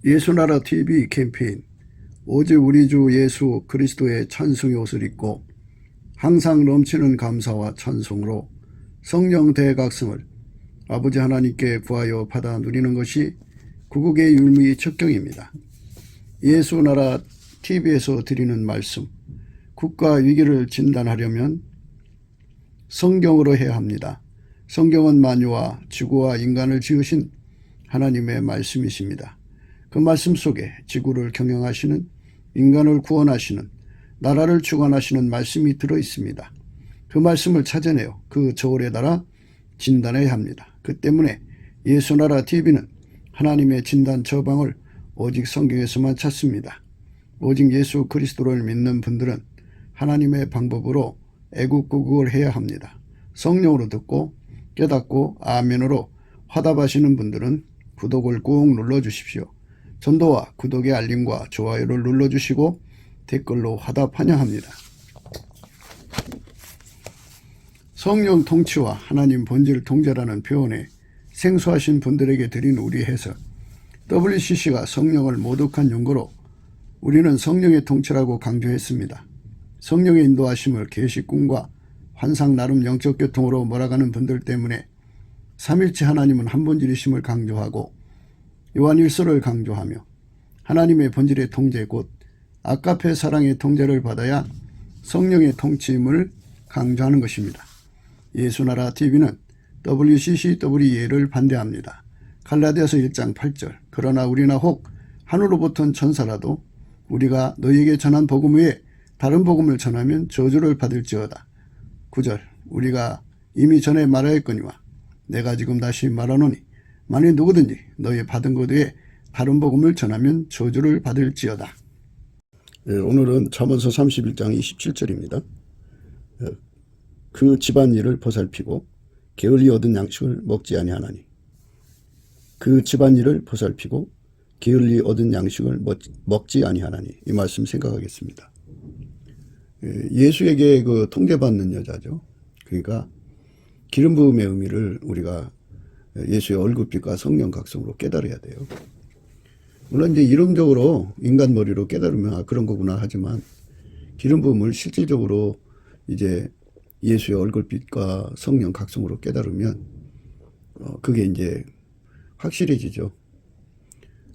예수나라 TV 캠페인 오직 우리 주 예수 그리스도의 찬송의 옷을 입고 항상 넘치는 감사와 찬송으로 성령 대각성을 아버지 하나님께 구하여 받아 누리는 것이 구국의 율무의 척경입니다. 예수나라 TV에서 드리는 말씀, 국가 위기를 진단하려면 성경으로 해야 합니다. 성경은 만유와 지구와 인간을 지으신 하나님의 말씀이십니다. 그 말씀 속에 지구를 경영하시는, 인간을 구원하시는, 나라를 주관하시는 말씀이 들어있습니다. 그 말씀을 찾아내어 그 저울에 달아 진단해야 합니다. 그 때문에 예수나라 TV는 하나님의 진단 처방을 오직 성경에서만 찾습니다. 오직 예수 그리스도를 믿는 분들은 하나님의 방법으로 애국구국을 해야 합니다. 성령으로 듣고 깨닫고 아멘으로 화답하시는 분들은 구독을 꾹 눌러주십시오. 전도와 구독의 알림과 좋아요를 눌러주시고 댓글로 화답 환영합니다. 성령 통치와 하나님 본질 통제라는 표현에 생소하신 분들에게 드린 우리 해석, WCC가 성령을 모독한 용어로 우리는 성령의 통치라고 강조했습니다. 성령의 인도하심을 계시 꿈과 환상 나름 영적 교통으로 몰아가는 분들 때문에 삼일체 하나님은 한 본질이심을 강조하고 요한일서를 강조하며 하나님의 본질의 통제 곧 아가페 사랑의 통제를 받아야 성령의 통치임을 강조하는 것입니다. 예수나라 TV는 WCCWE를 반대합니다. 갈라디아서 1장 8절 그러나 우리나 혹 하늘로부터 온 천사라도 우리가 너희에게 전한 복음 외에 다른 복음을 전하면 저주를 받을지어다. 9절 우리가 이미 전에 말하였거니와 내가 지금 다시 말하노니 만일 누구든지 너희 받은 것 외에 다른 복음을 전하면 저주를 받을지어다. 오늘은 잠언서 31장 27절입니다. 그 집안일을 보살피고 게을리 얻은 양식을 먹지 아니하나니 그 집안일을 보살피고 게을리 얻은 양식을 먹지 아니하나니 이 말씀 생각하겠습니다. 예수에게 그 통제받는 여자죠. 그러니까 기름 부음의 의미를 우리가 예수의 얼굴빛과 성령 각성으로 깨달아야 돼요. 물론 이제 이론적으로 인간 머리로 깨달으면 그런 거구나 하지만 기름 부음을 실질적으로 이제 예수의 얼굴빛과 성령 각성으로 깨달으면 그게 이제 확실해지죠.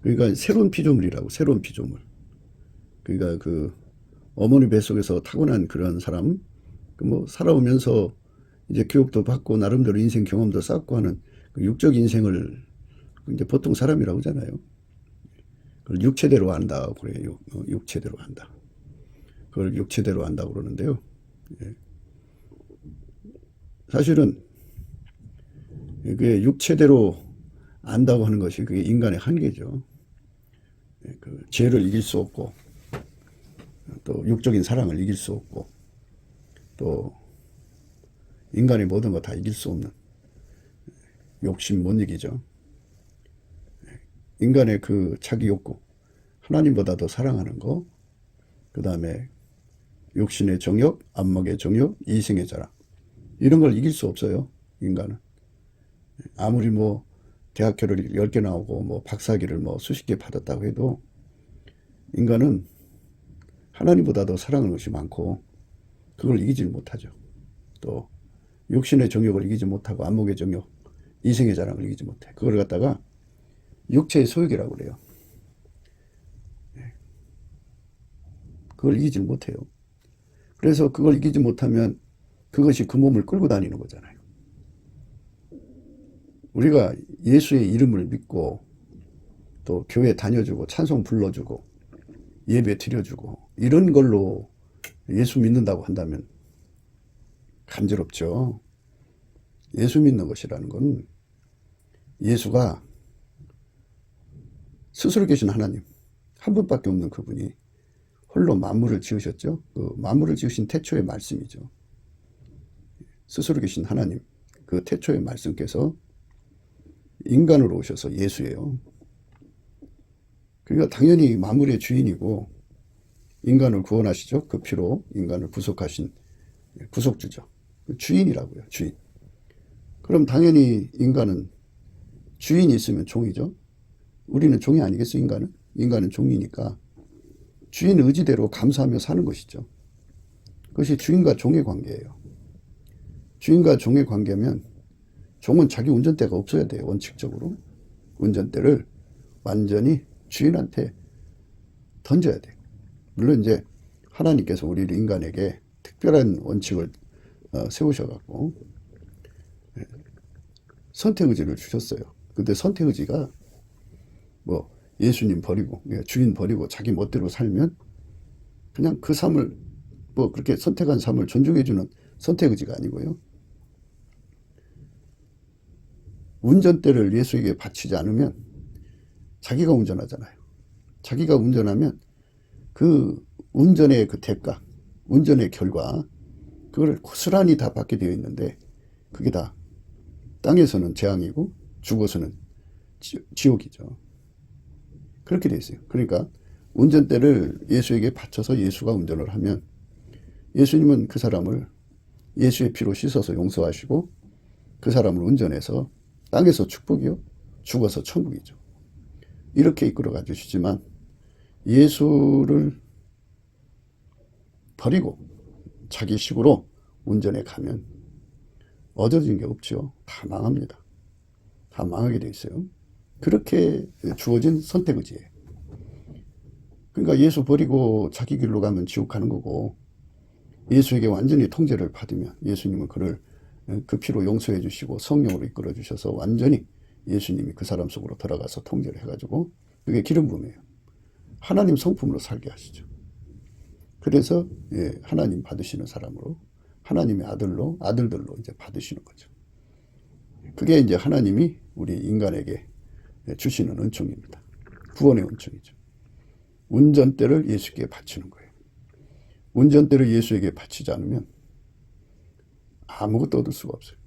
그러니까 새로운 피조물이라고, 새로운 피조물. 그러니까 그 어머니 뱃속에서 타고난 그런 사람, 뭐 살아오면서 이제 교육도 받고 나름대로 인생 경험도 쌓고 하는 그 육적 인생을 이제 보통 사람이라고 하잖아요. 그걸 육체대로 한다고 그래요. 육체대로 한다. 그걸 육체대로 한다고 그러는데요. 사실은 그게 육체대로 안다고 하는 것이 그게 인간의 한계죠. 그 죄를 이길 수 없고 또 육적인 사랑을 이길 수 없고 또 인간의 모든 거 다 이길 수 없는 욕심 못 이기죠. 인간의 그 자기 욕구, 하나님보다 더 사랑하는 거, 그 다음에 육신의 정욕, 안목의 정욕, 이생의 자랑, 이런 걸 이길 수 없어요. 인간은. 아무리 뭐 대학교를 10개 나오고 뭐 박사학위를 뭐 수십 개 받았다고 해도 인간은 하나님보다 더 사랑하는 것이 많고 그걸 이기질 못하죠. 또 육신의 정욕을 이기지 못하고 안목의 정욕, 이생의 자랑을 이기지 못해. 그걸 갖다가 육체의 소욕이라고 그래요. 그걸 이기질 못해요. 그래서 그걸 이기지 못하면 그것이 그 몸을 끌고 다니는 거잖아요. 우리가 예수의 이름을 믿고 또 교회 다녀주고 찬송 불러주고 예배 드려주고 이런 걸로 예수 믿는다고 한다면 간지럽죠. 예수 믿는 것이라는 건 예수가 스스로 계신 하나님, 한 분밖에 없는 그분이 홀로 만물을 지으셨죠. 그 만물을 지으신 태초의 말씀이죠. 스스로 계신 하나님, 그 태초의 말씀께서 인간으로 오셔서 예수예요. 그러니까 당연히 만물의 주인이고 인간을 구원하시죠. 그 피로 인간을 구속하신 구속주죠. 주인이라고요. 주인. 그럼 당연히 인간은 주인이 있으면 종이죠. 우리는 종이 아니겠어, 인간은? 인간은 종이니까 주인 의지대로 감사하며 사는 것이죠. 그것이 주인과 종의 관계예요. 주인과 종의 관계면 종은 자기 운전대가 없어야 돼요. 원칙적으로. 운전대를 완전히 주인한테 던져야 돼요. 물론 이제 하나님께서 우리 인간에게 특별한 원칙을 세우셔갖고 선택의지를 주셨어요. 근데 선택의지가 뭐 예수님 버리고 주인 버리고 자기 멋대로 살면 그냥 그 삶을 뭐 그렇게 선택한 삶을 존중해주는 선택의지가 아니고요. 운전대를 예수에게 바치지 않으면 자기가 운전하잖아요. 자기가 운전하면 그 운전의 그 대가, 운전의 결과 그걸 고스란히 다 받게 되어 있는데 그게 다 땅에서는 재앙이고 죽어서는 지옥이죠. 그렇게 되어 있어요. 그러니까 운전대를 예수에게 바쳐서 예수가 운전을 하면 예수님은 그 사람을 예수의 피로 씻어서 용서하시고 그 사람을 운전해서 땅에서 축복이요, 죽어서 천국이죠. 이렇게 이끌어가 주시지만 예수를 버리고 자기 식으로 운전해 가면 얻어진 게 없죠. 다 망합니다. 다 망하게 돼 있어요. 그렇게 주어진 선택의지예요. 그러니까 예수 버리고 자기 길로 가면 지옥 가는 거고 예수에게 완전히 통제를 받으면 예수님은 그를 그 피로 용서해 주시고 성령으로 이끌어 주셔서 완전히 예수님이 그 사람 속으로 들어가서 통제를 해가지고 그게 기름 부음이에요. 하나님 성품으로 살게 하시죠. 그래서 하나님 받으시는 사람으로 하나님의 아들들로 이제 받으시는 거죠. 그게 이제 하나님이 우리 인간에게 주시는 은총입니다. 구원의 은총이죠. 운전대를 예수께 바치는 거예요. 운전대를 예수에게 바치지 않으면 아무것도 얻을 수가 없어요.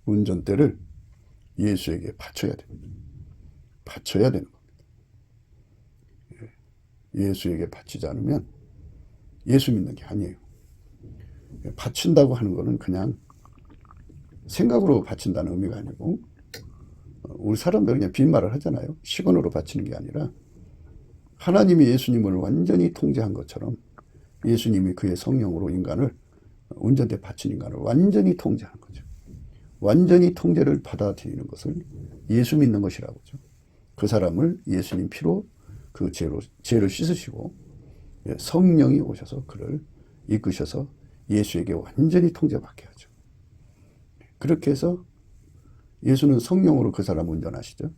운전대를 예수에게 바쳐야 됩니다. 바쳐야 되는 겁니다. 예수에게 바치지 않으면 예수 믿는 게 아니에요. 바친다고 하는 거는 그냥 생각으로 바친다는 의미가 아니고 우리 사람들은 그냥 빈말을 하잖아요. 시간으로 바치는 게 아니라 하나님이 예수님을 완전히 통제한 것처럼 예수님이 그의 성령으로 인간을 운전대 바친 인간을 완전히 통제하는 거죠. 완전히 통제를 받아들이는 것을 예수 믿는 것이라고 하죠. 그 사람을 예수님 피로 그 죄를 씻으시고 성령이 오셔서 그를 이끄셔서 예수에게 완전히 통제받게 하죠. 그렇게 해서 예수는 성령으로 그 사람을 운전하시죠.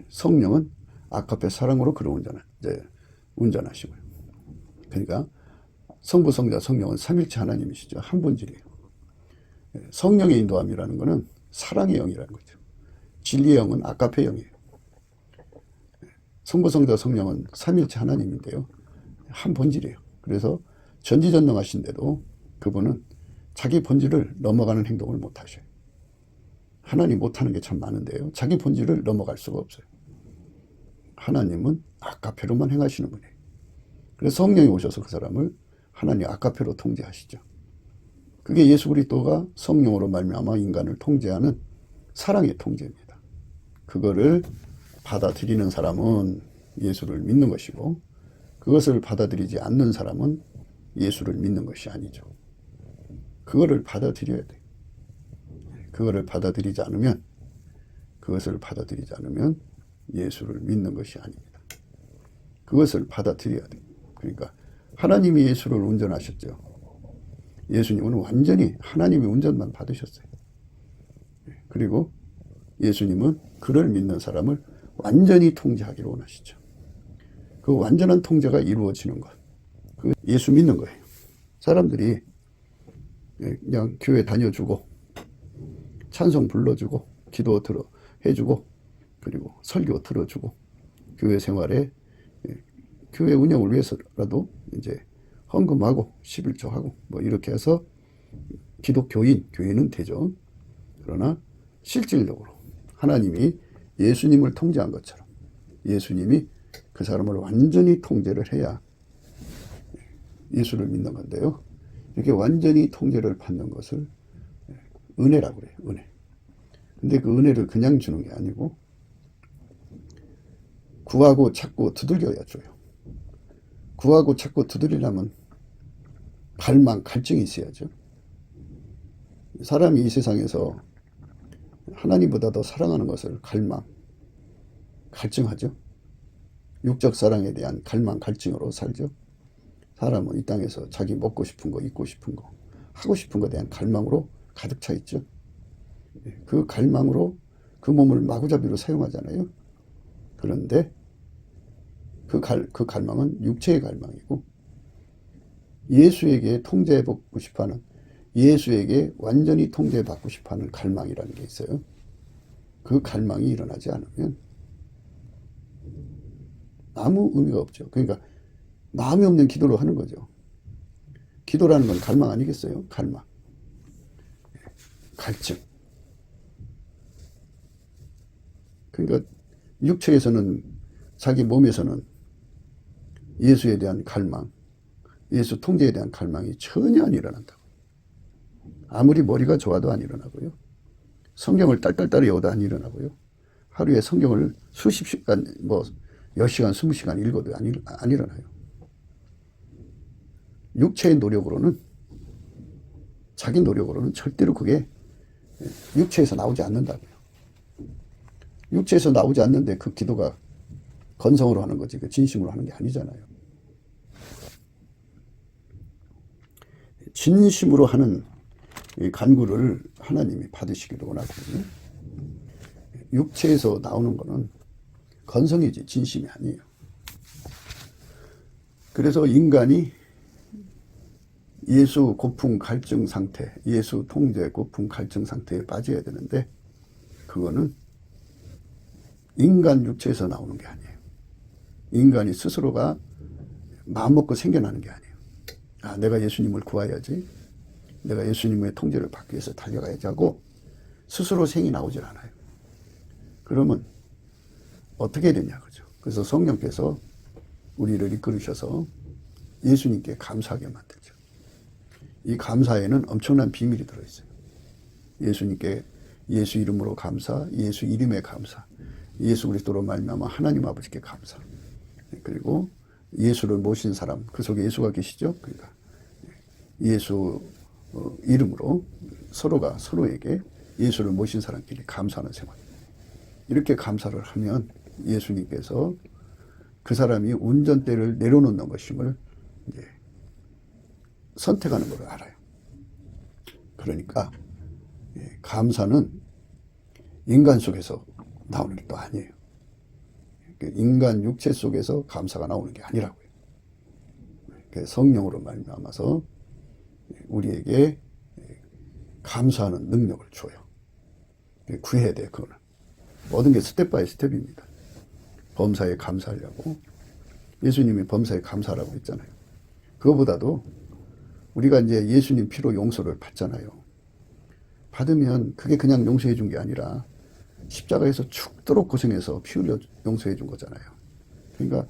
성령은 아카페 사랑으로 그를 운전하시고요. 그러니까 성부, 성자, 성령은 삼일체 하나님이시죠. 한 본질이에요. 성령의 인도함이라는 것은 사랑의 영이라는 거죠. 진리의 영은 아카페 영이에요. 성부, 성자, 성령은 삼일체 하나님인데요. 한 본질이에요. 그래서 전지전능하신데도 그분은 자기 본질을 넘어가는 행동을 못 하셔요. 하나님 못하는 게 참 많은데요. 자기 본질을 넘어갈 수가 없어요. 하나님은 아카페로만 행하시는 분이에요. 그래서 성령이 오셔서 그 사람을 하나님 아카페로 통제하시죠. 그게 예수 그리스도가 성령으로 말미암아 인간을 통제하는 사랑의 통제입니다. 그거를 받아들이는 사람은 예수를 믿는 것이고 그것을 받아들이지 않는 사람은 예수를 믿는 것이 아니죠. 그거를 받아들여야 돼요. 그것을 받아들이지 않으면 예수를 믿는 것이 아닙니다. 그것을 받아들여야 돼요. 그러니까 하나님이 예수를 운전하셨죠. 예수님은 완전히 하나님의 운전만 받으셨어요. 그리고 예수님은 그를 믿는 사람을 완전히 통제하기를 원하시죠. 그 완전한 통제가 이루어지는 것, 그 예수 믿는 거예요. 사람들이 그냥 교회 다녀주고 찬송 불러주고 기도 해주고 그리고 설교 들어주고 교회 생활에 교회 운영을 위해서라도 이제 헌금하고 11조하고 뭐 이렇게 해서 교인은 되죠. 그러나 실질적으로 하나님이 예수님을 통제한 것처럼 예수님이 그 사람을 완전히 통제를 해야 예수를 믿는 건데요. 이렇게 완전히 통제를 받는 것을 은혜라고 그래요. 은혜. 근데 그 은혜를 그냥 주는 게 아니고 구하고 찾고 두들겨야 줘요. 구하고 찾고 두드리려면 갈망, 갈증이 있어야죠. 사람이 이 세상에서 하나님보다 더 사랑하는 것을 갈망, 갈증하죠. 육적 사랑에 대한 갈망, 갈증으로 살죠. 사람은 이 땅에서 자기 먹고 싶은 거, 입고 싶은 거, 하고 싶은 거에 대한 갈망으로 가득 차 있죠. 그 갈망으로 그 몸을 마구잡이로 사용하잖아요. 그런데 그 갈망은 육체의 갈망이고, 예수에게 통제해보고 싶어하는, 예수에게 완전히 통제받고 싶어하는 갈망이라는 게 있어요. 그 갈망이 일어나지 않으면 아무 의미가 없죠. 그러니까 마음이 없는 기도로 하는 거죠. 기도라는 건 갈망 아니겠어요? 갈망, 갈증. 그러니까 육체에서는, 자기 몸에서는 예수에 대한 갈망, 예수 통제에 대한 갈망이 전혀 안 일어난다고. 아무리 머리가 좋아도 안 일어나고요. 성경을 딸딸딸 외워도 안 일어나고요. 하루에 성경을 수십 시간, 10시간, 20시간 읽어도 안 일어나요. 육체의 노력으로는, 자기 노력으로는 절대로 그게 육체에서 나오지 않는다고요. 육체에서 나오지 않는데 그 기도가 건성으로 하는 거지, 그 진심으로 하는 게 아니잖아요. 진심으로 하는 이 간구를 하나님이 받으시기를 원하거든요. 육체에서 나오는 거는 건성이지 진심이 아니에요. 그래서 인간이 예수 고풍 갈증 상태, 예수 통제 고풍 갈증 상태에 빠져야 되는데, 그거는 인간 육체에서 나오는 게 아니에요. 인간이 스스로가 마음먹고 생겨나는 게 아니에요. 아, 내가 예수님을 구해야지, 내가 예수님의 통제를 받기 위해서 달려가야지 하고 스스로 생이 나오질 않아요. 그러면 어떻게 되냐, 그죠? 그래서 성령께서 우리를 이끌으셔서 예수님께 감사하게 만들죠. 이 감사에는 엄청난 비밀이 들어있어요. 예수님께, 예수 이름으로 감사, 예수 이름에 감사, 예수 그리스도로 말미암아 하나님 아버지께 감사, 그리고 예수를 모신 사람, 그 속에 예수가 계시죠. 그러니까 예수 이름으로 서로가 서로에게 예수를 모신 사람끼리 감사하는 생활. 이렇게 감사를 하면 예수님께서 그 사람이 운전대를 내려놓는 것임을 이제 선택하는 걸 알아요. 그러니까 감사는 인간 속에서 나오는 게 또 아니에요. 인간 육체 속에서 감사가 나오는 게 아니라고요. 성령으로 말미암아서 우리에게 감사하는 능력을 줘요. 구해야 돼요. 그거는 모든 게 스텝 바이 스텝입니다. 범사에 감사하려고 예수님이 범사에 감사하라고 했잖아요. 그거보다도 우리가 이제 예수님 피로 용서를 받잖아요. 받으면 그게 그냥 용서해 준 게 아니라 십자가에서 죽도록 고생해서 피 흘려 용서해 준 거잖아요. 그러니까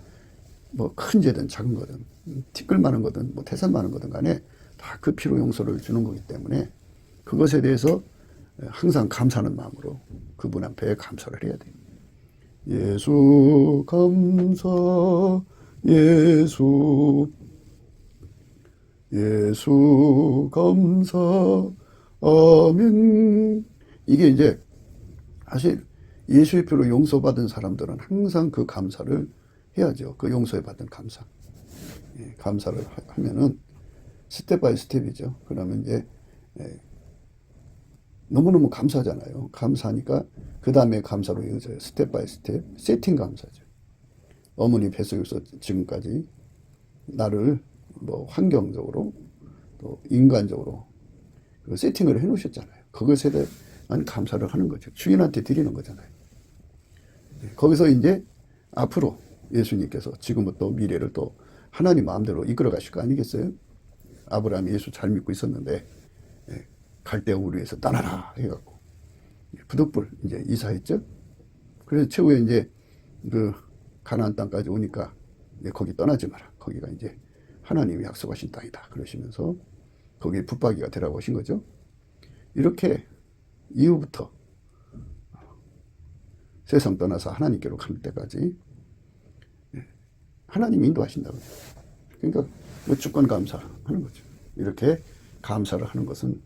뭐 큰 죄든 작은 거든 티끌 많은 거든 뭐 태산 많은 거든 간에 다 그 피로 용서를 주는 거기 때문에 그것에 대해서 항상 감사하는 마음으로 그분 앞에 감사를 해야 돼요. 예수 감사, 예수 감사, 아멘. 이게 이제 사실 예수의 피로 용서받은 사람들은 항상 그 감사를 해야죠. 그 용서에 받은 감사. 감사를 하면은 스텝 바이 스텝이죠. 그러면 이제 너무너무 감사하잖아요. 감사하니까 그 다음에 감사로 이어져요. 스텝 바이 스텝. 세팅 감사죠. 어머니 뱃속에서 지금까지 나를 뭐 환경적으로 또 인간적으로 세팅을 해놓으셨잖아요. 그것에 대한 감사를 하는 거죠. 주인한테 드리는 거잖아요. 거기서 이제 앞으로 예수님께서 지금부터 미래를 또 하나님 마음대로 이끌어 가실 거 아니겠어요? 아브라함이 예수 잘 믿고 있었는데 갈대아 우르에서 떠나라 해갖고 부득불 이제 이사했죠. 그래서 최후에 이제 그 가나안 땅까지 오니까 이제 거기 떠나지 마라. 거기가 이제 하나님이 약속하신 땅이다. 그러시면서 거기에 붙박이가 되라고 하신 거죠. 이렇게 이후부터 세상 떠나서 하나님께로 갈 때까지 하나님이 인도하신다고요. 그러니까 무조건 감사하는 거죠. 이렇게 감사를 하는 것은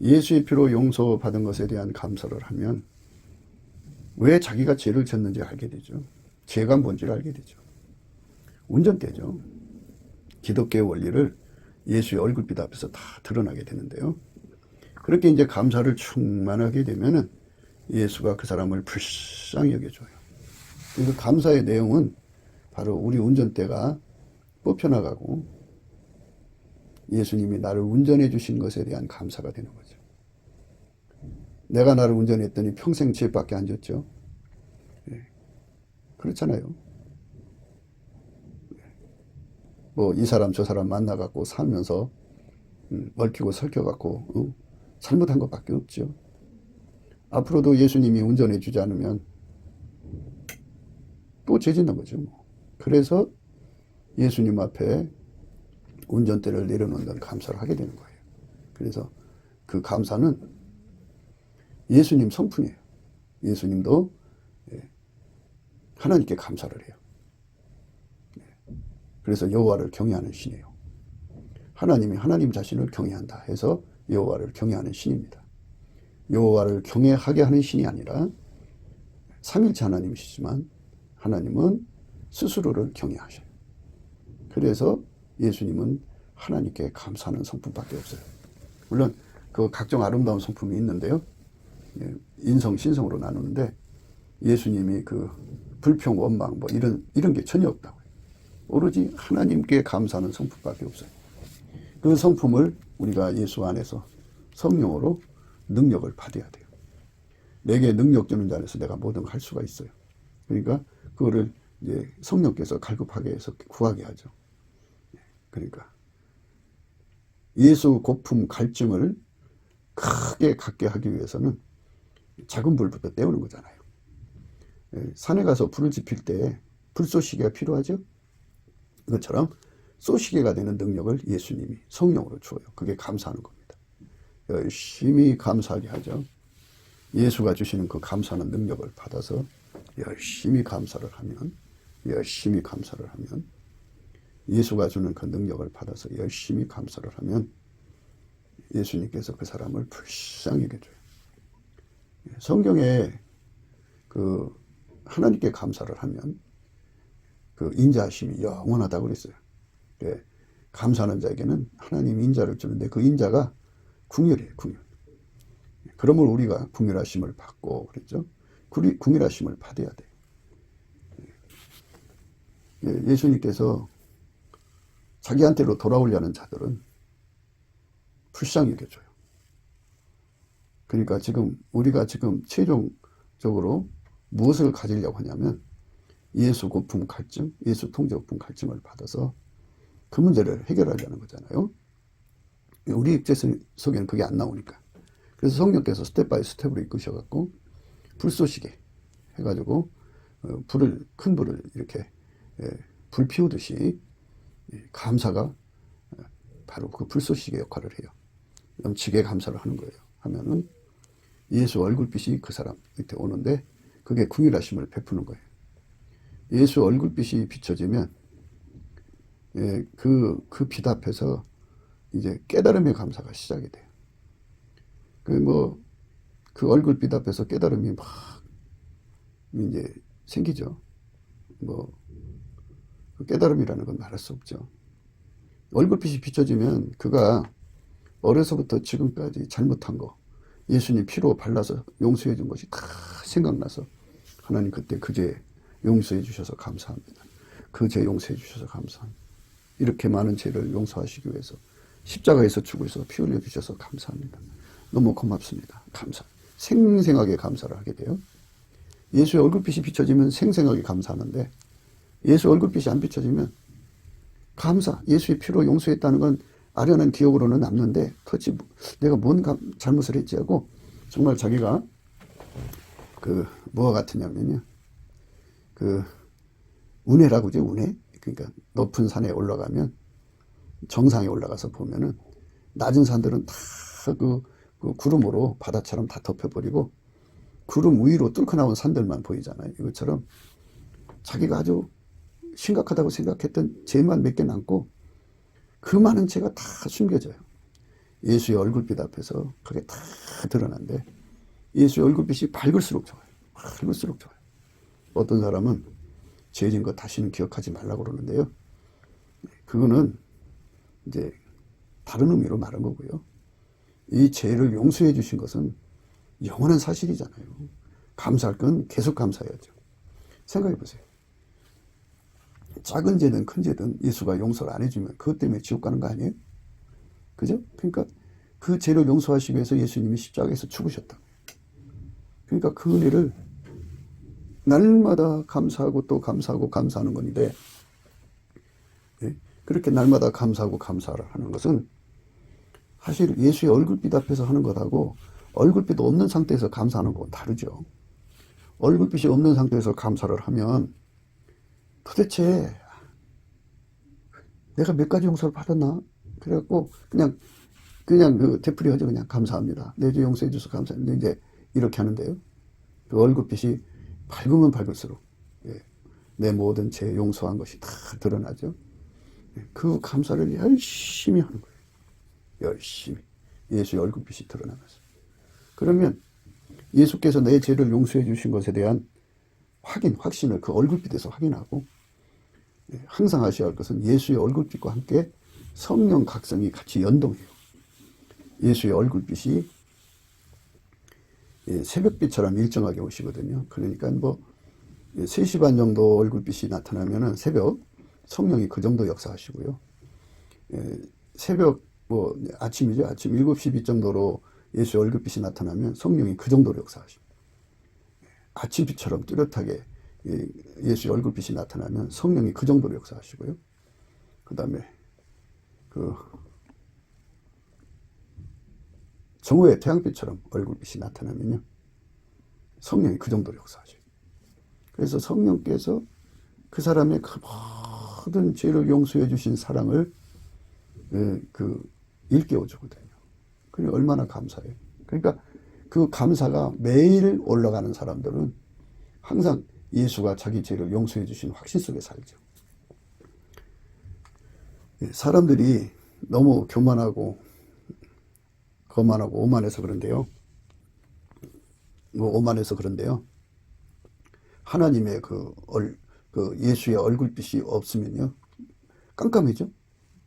예수의 피로 용서받은 것에 대한 감사를 하면 왜 자기가 죄를 졌는지 알게 되죠. 죄가 뭔지를 알게 되죠. 운전대죠. 기독교의 원리를 예수의 얼굴빛 앞에서 다 드러나게 되는데요. 그렇게 이제 감사를 충만하게 되면은 예수가 그 사람을 불쌍히 여겨줘요. 그래서 감사의 내용은 바로 우리 운전대가 뽑혀나가고 예수님이 나를 운전해 주신 것에 대한 감사가 되는 거죠. 내가 나를 운전했더니 평생 죄밖에 안 졌죠. 네. 그렇잖아요. 뭐 이 사람 저 사람 만나갖고 살면서 얽히고 설켜갖고 잘못한 것밖에 없죠. 앞으로도 예수님이 운전해 주지 않으면 또 죄 짓는 거죠. 뭐. 그래서 예수님 앞에 운전대를 내려놓는 감사를 하게 되는 거예요. 그래서 그 감사는 예수님 성품이에요. 예수님도 하나님께 감사를 해요. 그래서 여호와를 경외하는 신이에요. 하나님이 하나님 자신을 경외한다 해서 여호와를 경외하는 신입니다. 여호와를 경외하게 하는 신이 아니라 삼일체 하나님이시지만 하나님은 스스로를 경외하셔요. 그래서 예수님은 하나님께 감사하는 성품밖에 없어요. 물론 그 각종 아름다운 성품이 있는데요. 인성, 신성으로 나누는데 예수님이 그 불평, 원망 뭐 이런 게 전혀 없다고요. 오로지 하나님께 감사하는 성품밖에 없어요. 그 성품을 우리가 예수 안에서 성령으로 능력을 받아야 돼요. 내게 능력 주는 자 안에서 내가 뭐든 할 수가 있어요. 그러니까 그거를 이제 성령께서 갈급하게 해서 구하게 하죠. 그러니까 예수 고품 갈증을 크게 갖게 하기 위해서는 작은 불부터 떼우는 거잖아요. 산에 가서 불을 지필 때 불쏘시개가 필요하죠. 그것처럼 쏘시개가 되는 능력을 예수님이 성령으로 주어요. 그게 감사하는 겁니다. 열심히 감사하게 하죠. 예수가 주시는 그 감사하는 능력을 받아서 열심히 감사를 하면 예수가 주는 그 능력을 받아서 열심히 감사를 하면 예수님께서 그 사람을 불쌍히 여겨줘요. 성경에 그 하나님께 감사를 하면 그 인자하심이 영원하다고 그랬어요. 감사하는 자에게는 하나님 인자를 주는데 그 인자가 궁율이에요. 궁율. 그러면 우리가 궁율하심을 받고 그랬죠. 궁율하심을 받아야 돼요. 예수님께서 자기한테로 돌아오려는 자들은 불쌍히 여겨줘요. 그러니까 우리가 지금 최종적으로 무엇을 가지려고 하냐면 예수 고품 갈증, 예수 통제 고품 갈증을 받아서 그 문제를 해결하려는 거잖아요. 우리 입체 속에는 그게 안 나오니까. 그래서 성령께서 스텝 바이 스텝으로 이끄셔갖고 불쏘시개 해가지고 큰 불을 이렇게 불 피우듯이 감사가 바로 그 불쏘시개 역할을 해요. 넘치게 감사를 하는 거예요. 하면은 예수 얼굴빛이 그 사람 밑에 오는데 그게 궁휼하심을 베푸는 거예요. 예수 얼굴빛이 비춰지면 그 빛 앞에서 이제 깨달음의 감사가 시작이 돼요. 그 얼굴빛 앞에서 깨달음이 막 이제 생기죠. 그 깨달음이라는 건 말할 수 없죠. 얼굴빛이 비춰지면 그가 어려서부터 지금까지 잘못한 거, 예수님 피로 발라서 용서해 준 것이 다 생각나서 하나님 그때 그 죄 용서해 주셔서 감사합니다. 그 죄 용서해 주셔서 감사합니다. 이렇게 많은 죄를 용서하시기 위해서 십자가에서 죽으셔서 피 흘려 주셔서 감사합니다. 너무 고맙습니다. 생생하게 감사를 하게 돼요. 예수의 얼굴빛이 비춰지면 생생하게 감사하는데 예수 얼굴빛이 안 비춰지면 예수의 피로 용서했다는 건 아련한 기억으로는 남는데 도대체 내가 뭔 잘못을 했지 하고 정말 자기가 뭐와 같으냐면요. 운해라고 하죠. 운해. 그러니까 높은 산에 올라가면 정상에 올라가서 보면은 낮은 산들은 다 그 구름으로 바다처럼 다 덮여버리고 구름 위로 뚫고 나온 산들만 보이잖아요. 이것처럼 자기가 아주 심각하다고 생각했던 죄만 몇 개 남고 그 많은 죄가 다 숨겨져요. 예수의 얼굴빛 앞에서 그게 다 드러난데 예수의 얼굴빛이 밝을수록 좋아요. 밝을수록 좋아요. 어떤 사람은 죄진 거 다시는 기억하지 말라고 그러는데요. 그거는 이제 다른 의미로 말한 거고요. 이 죄를 용서해 주신 것은 영원한 사실이잖아요. 감사할 건 계속 감사해야죠. 생각해 보세요. 작은 죄든 큰 죄든 예수가 용서를 안 해주면 그것 때문에 지옥 가는 거 아니에요? 그죠? 그러니까 그 죄를 용서하시기 위해서 예수님이 십자가에서 죽으셨다. 그러니까 그 은혜를 날마다 감사하고 또 감사하고 감사하는 건데, 예? 그렇게 날마다 감사하고 감사를 하는 것은 사실 예수의 얼굴빛 앞에서 하는 것하고 얼굴빛 없는 상태에서 감사하는 건 다르죠. 얼굴빛이 없는 상태에서 감사를 하면 도대체 내가 몇 가지 용서를 받았나? 그래갖고 그냥 그 되풀이하죠. 그냥 감사합니다. 내 죄 용서해 주셔서 감사합니다. 이제 이렇게 하는데요. 그 얼굴빛이 밝으면 밝을수록 내 모든 죄 용서한 것이 다 드러나죠. 그 감사를 열심히 하는 거예요. 열심히 예수의 얼굴빛이 드러나면서. 그러면 예수께서 내 죄를 용서해 주신 것에 대한 확신을 그 얼굴빛에서 확인하고, 항상 하셔야 할 것은 예수의 얼굴빛과 함께 성령 각성이 같이 연동해요. 예수의 얼굴빛이 새벽빛처럼 일정하게 오시거든요. 그러니까 3시 반 정도 얼굴빛이 나타나면은 새벽 성령이 그 정도 역사하시고요. 새벽 아침이죠. 아침 7시 빛 정도로 예수의 얼굴빛이 나타나면 성령이 그 정도로 역사하십니다. 아침빛처럼 뚜렷하게 예수의 얼굴빛이 나타나면 성령이 그 정도로 역사하시고요. 그 다음에 정오의 태양빛처럼 얼굴빛이 나타나면요, 성령이 그 정도로 역사하셔요. 그래서 성령께서 그 사람의 그 모든 죄를 용서해 주신 사랑을 일깨워 주거든요. 그게 얼마나 감사해요. 그러니까 그 감사가 매일 올라가는 사람들은 항상 예수가 자기 죄를 용서해 주신 확신 속에 살죠. 사람들이 너무 교만하고 거만하고 오만해서 그런데요. 오만해서 그런데요. 하나님의 그 예수의 얼굴빛이 없으면요, 깜깜해져.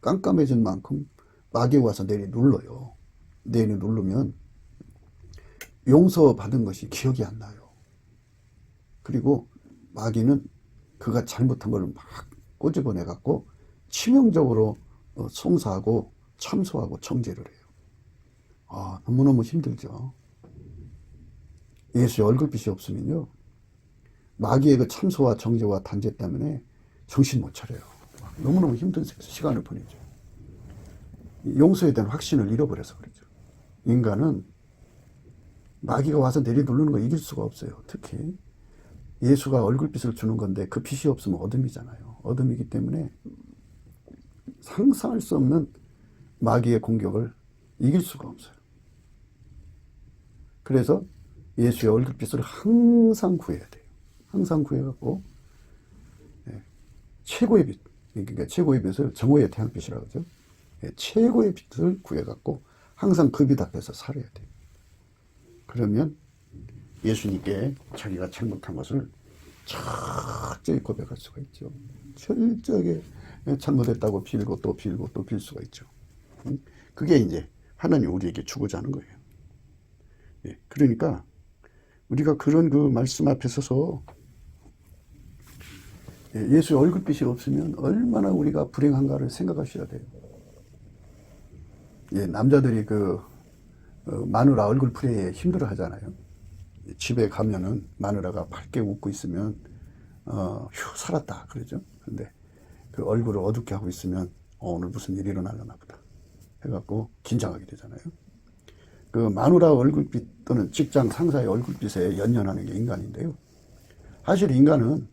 깜깜해진 만큼 마귀가 와서 내리 눌러요. 내리 누르면 용서받은 것이 기억이 안 나요. 그리고 마귀는 그가 잘못한 걸 막 꼬집어내 갖고 치명적으로 송사하고 참소하고 정죄를 해요. 너무너무 힘들죠. 예수의 얼굴빛이 없으면요, 마귀의 그 참소와 정죄와 단죄 때문에 정신 못 차려요. 너무너무 힘든 시간을 보내죠. 용서에 대한 확신을 잃어버려서 그러죠. 인간은 마귀가 와서 내리누르는 거 이길 수가 없어요. 특히 예수가 얼굴빛을 주는 건데 그 빛이 없으면 어둠이잖아요. 어둠이기 때문에 상상할 수 없는 마귀의 공격을 이길 수가 없어요. 그래서 예수의 얼굴빛을 항상 구해야 돼요. 항상 구해갖고 최고의 빛, 그러니까 최고의 빛을 정오의 태양빛이라고 하죠. 최고의 빛을 구해갖고 항상 그 빛 앞에서 살아야 돼요. 그러면 예수님께 자기가 잘못한 것을 철저히 고백할 수가 있죠. 철저하게 잘못했다고 빌고 또 빌고 또 빌 수가 있죠. 그게 이제 하나님 우리에게 주고자 하는 거예요. 그러니까 우리가 그런 그 말씀 앞에 서서 예수의 얼굴빛이 없으면 얼마나 우리가 불행한가를 생각하셔야 돼요. 남자들이 마누라 얼굴 프레이에 힘들어 하잖아요. 집에 가면은 마누라가 밝게 웃고 있으면 휴 살았다 그러죠. 근데 그 얼굴을 어둡게 하고 있으면 오늘 무슨 일이 일어나려나 보다 해갖고 긴장하게 되잖아요. 그 마누라 얼굴빛 또는 직장 상사의 얼굴빛에 연연하는 게 인간인데요. 사실 인간은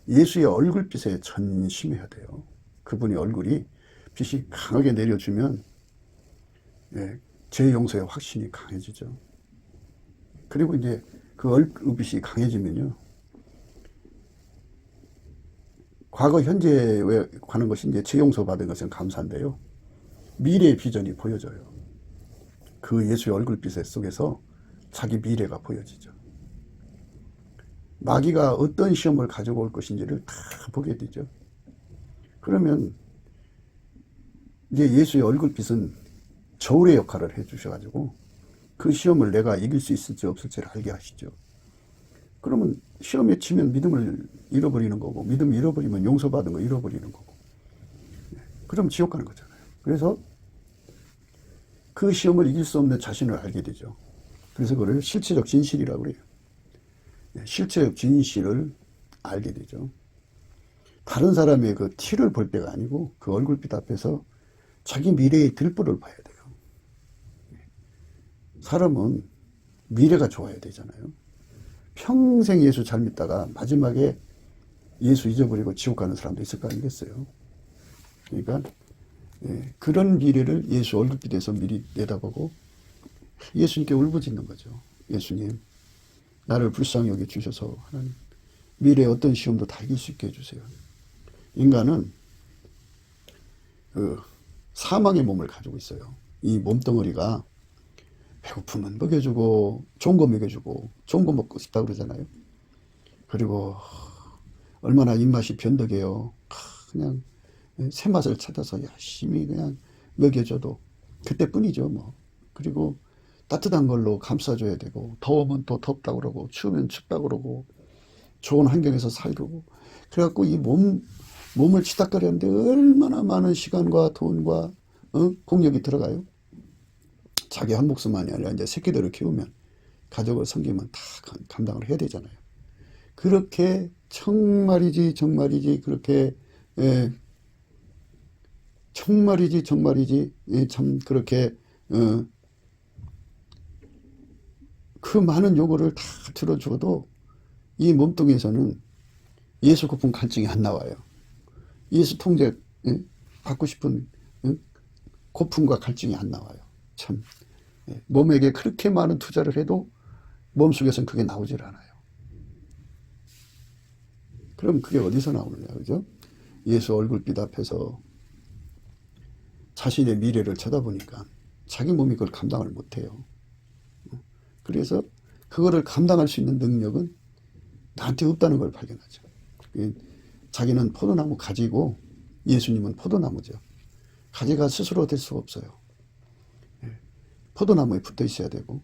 예수의 얼굴빛에 전심해야 돼요. 그분의 얼굴이 빛이 강하게 내려주면 죄 용서의 확신이 강해지죠. 그리고 이제 그 얼굴빛이 강해지면요, 과거 현재에 관한 것이 이제 죄 용서 받은 것은 감사한데요. 미래의 비전이 보여져요. 그 예수의 얼굴빛 속에서 자기 미래가 보여지죠. 마귀가 어떤 시험을 가지고 올 것인지를 다 보게 되죠. 그러면 이제 예수의 얼굴빛은 저울의 역할을 해주셔가지고 그 시험을 내가 이길 수 있을지 없을지를 알게 하시죠. 그러면 시험에 치면 믿음을 잃어버리는 거고, 믿음 잃어버리면 용서받은 거 잃어버리는 거고, 그럼 지옥 가는 거잖아요. 그래서 그 시험을 이길 수 없는 자신을 알게 되죠. 그래서 그걸 실체적 진실이라고 그래요. 실체적 진실을 알게 되죠. 다른 사람의 그 티를 볼 때가 아니고 그 얼굴빛 앞에서 자기 미래의 들보를 봐야 돼요. 사람은 미래가 좋아야 되잖아요. 평생 예수 잘 믿다가 마지막에 예수 잊어버리고 지옥 가는 사람도 있을 거 아니겠어요. 그러니까 그런 미래를 예수 얼굴빛에서 미리 내다보고 예수님께 울부짖는 거죠. 예수님, 나를 불쌍히 여겨 주셔서 하나님, 미래의 어떤 시험도 다 이길 수 있게 해주세요. 인간은 그 사망의 몸을 가지고 있어요. 이 몸덩어리가 배고프면 먹여주고 좋은 거 먹여주고 좋은 거 먹고 싶다 그러잖아요. 그리고 얼마나 입맛이 변덕해요. 그냥 새 맛을 찾아서 열심히 그냥 먹여줘도 그때뿐이죠 뭐. 그리고 따뜻한 걸로 감싸줘야 되고, 더우면 또 덥다고 그러고, 추우면 춥다고 그러고, 좋은 환경에서 살고, 그래갖고 이 몸을 치닥거리는데 얼마나 많은 시간과 돈과 공력이 들어가요. 자기 한 목숨만이 아니라 이제 새끼들을 키우면, 가족을 섬기면 다 감당을 해야 되잖아요. 그렇게 정말이지 그렇게 정말이지 참 그렇게 그 많은 요구를 다 들어줘도 이 몸뚱이에서는 예수 고픈 갈증이 안 나와요. 예수 통제 받고 싶은 고품과 갈증이 안 나와요. 참 몸에게 그렇게 많은 투자를 해도 몸속에서는 그게 나오질 않아요. 그럼 그게 어디서 나오느냐, 그죠? 예수 얼굴빛 앞에서 자신의 미래를 쳐다보니까 자기 몸이 그걸 감당을 못해요. 그래서 그거를 감당할 수 있는 능력은 나한테 없다는 걸 발견하죠. 자기는 포도나무 가지고 예수님은 포도나무죠. 가지가 스스로 될 수가 없어요. 포도나무에 붙어 있어야 되고,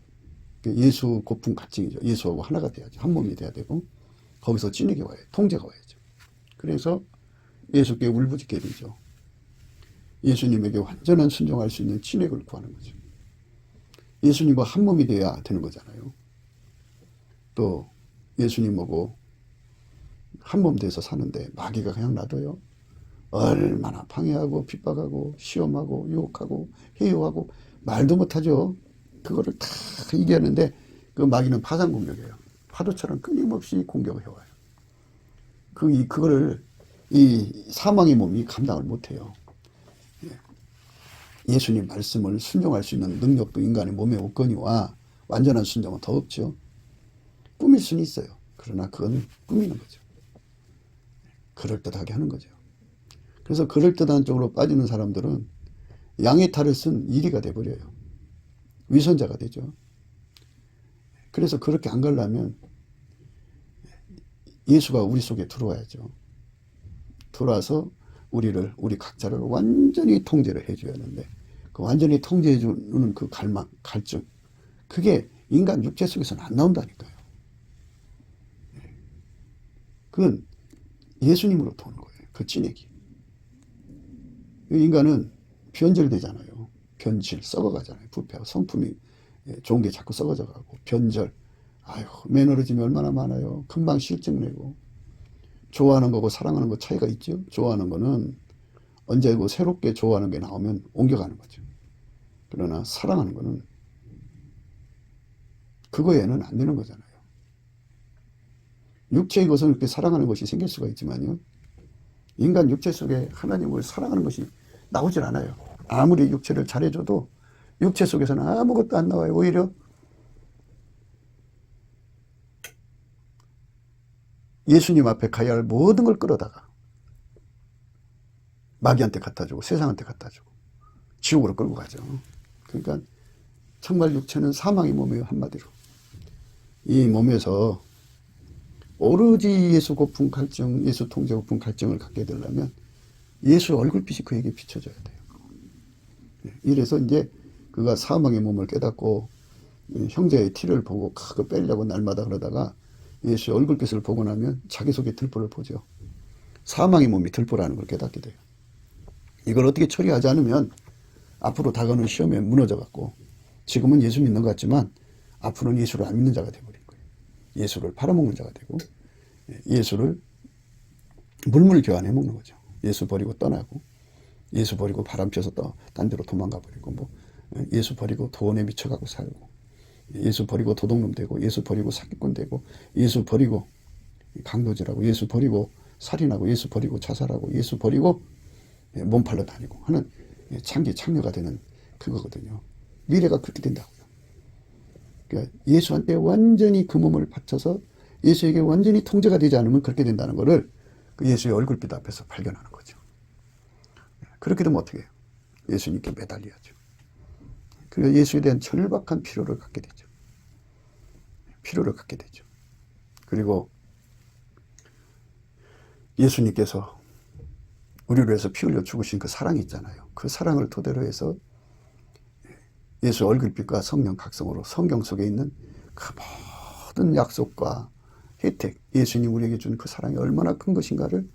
예수 고품 갈증이죠. 예수하고 하나가 돼야죠. 한 몸이 돼야 되고, 거기서 찐익이 와요. 통제가 와야죠. 그래서 예수께 울부짖게 되죠. 예수님에게 완전한 순종할 수 있는 찐익을 구하는 거죠. 예수님과 한 몸이 돼야 되는 거잖아요. 또 예수님하고 한 몸 돼서 사는데 마귀가 그냥 놔둬요. 얼마나 방해하고 핍박하고 시험하고 유혹하고 해요하고 말도 못하죠. 그거를 다 이겨내는데 그 마귀는 파상 공격이에요. 파도처럼 끊임없이 공격을 해와요. 그거를 이 사망의 몸이 감당을 못해요. 예수님 말씀을 순종할 수 있는 능력도 인간의 몸에 없거니와 완전한 순종은 더 없죠. 꾸밀 수는 있어요. 그러나 그건 꾸미는 거죠. 그럴듯하게 하는 거죠. 그래서 그럴듯한 쪽으로 빠지는 사람들은 양의 탈을 쓴 이리가 돼버려요. 위선자가 되죠. 그래서 그렇게 안 가려면 예수가 우리 속에 들어와야죠. 들어와서 우리 각자를 완전히 통제를 해줘야 하는데, 그 완전히 통제해주는 그 갈증, 그게 인간 육체 속에서는 안 나온다니까요. 그건 예수님으로부터 오는 거예요. 그 찐액이. 인간은 변절되잖아요. 변질, 썩어가잖아요. 부패하고 성품이 좋은 게 자꾸 썩어져 가고, 변절. 아유, 매너리즘이 얼마나 많아요. 금방 실증 내고. 좋아하는 거고 사랑하는 거 차이가 있죠. 좋아하는 거는 언제고 새롭게 좋아하는 게 나오면 옮겨가는 거죠. 그러나 사랑하는 거는 그거에는 안 되는 거잖아요. 육체의 것은 그렇게 사랑하는 것이 생길 수가 있지만요. 인간 육체 속에 하나님을 사랑하는 것이 나오질 않아요. 아무리 육체를 잘해줘도 육체 속에서는 아무것도 안 나와요. 오히려 예수님 앞에 가야 할 모든 걸 끌어다가 마귀한테 갖다 주고 세상한테 갖다 주고 지옥으로 끌고 가죠. 그러니까 정말 육체는 사망의 몸이에요. 한마디로. 이 몸에서 오로지 예수 고품 갈증, 예수 통제 고품 갈증을 갖게 되려면 예수의 얼굴빛이 그에게 비춰져야 돼요. 이래서 이제 그가 사망의 몸을 깨닫고 형제의 티를 보고 그거 빼려고 날마다 그러다가 예수의 얼굴빛을 보고 나면 자기 속에 들보를 보죠. 사망의 몸이 들보라는 걸 깨닫게 돼요. 이걸 어떻게 처리하지 않으면 앞으로 다가오는 시험에 무너져갖고 지금은 예수 믿는 것 같지만 앞으로는 예수를 안 믿는 자가 되어버린 거예요. 예수를 팔아먹는 자가 되고 예수를 물물 교환해 먹는 거죠. 예수 버리고 떠나고 예수 버리고 바람 피워서 딴 데로 도망가 버리고 뭐 예수 버리고 돈에 미쳐가고 살고 예수 버리고 도둑놈 되고 예수 버리고 사기꾼 되고 예수 버리고 강도질하고 예수 버리고 살인하고 예수 버리고 자살하고 예수 버리고 몸팔러 다니고 하는 창기 창녀가 되는 그거거든요. 미래가 그렇게 된다고요. 그러니까 예수한테 완전히 그 몸을 바쳐서 예수에게 완전히 통제가 되지 않으면 그렇게 된다는 것을 그 예수의 얼굴빛 앞에서 발견하는 거죠. 그렇게 되면 어떻게 해요? 예수님께 매달려야죠. 그리고 예수에 대한 절박한 필요를 갖게 되죠. 필요를 갖게 되죠. 그리고 예수님께서 우리를 위해서 피 흘려 죽으신 그 사랑이 있잖아요. 그 사랑을 토대로 해서 예수 얼굴빛과 성령 각성으로 성경 속에 있는 그 모든 약속과 혜택, 예수님 우리에게 준 그 사랑이 얼마나 큰 것인가를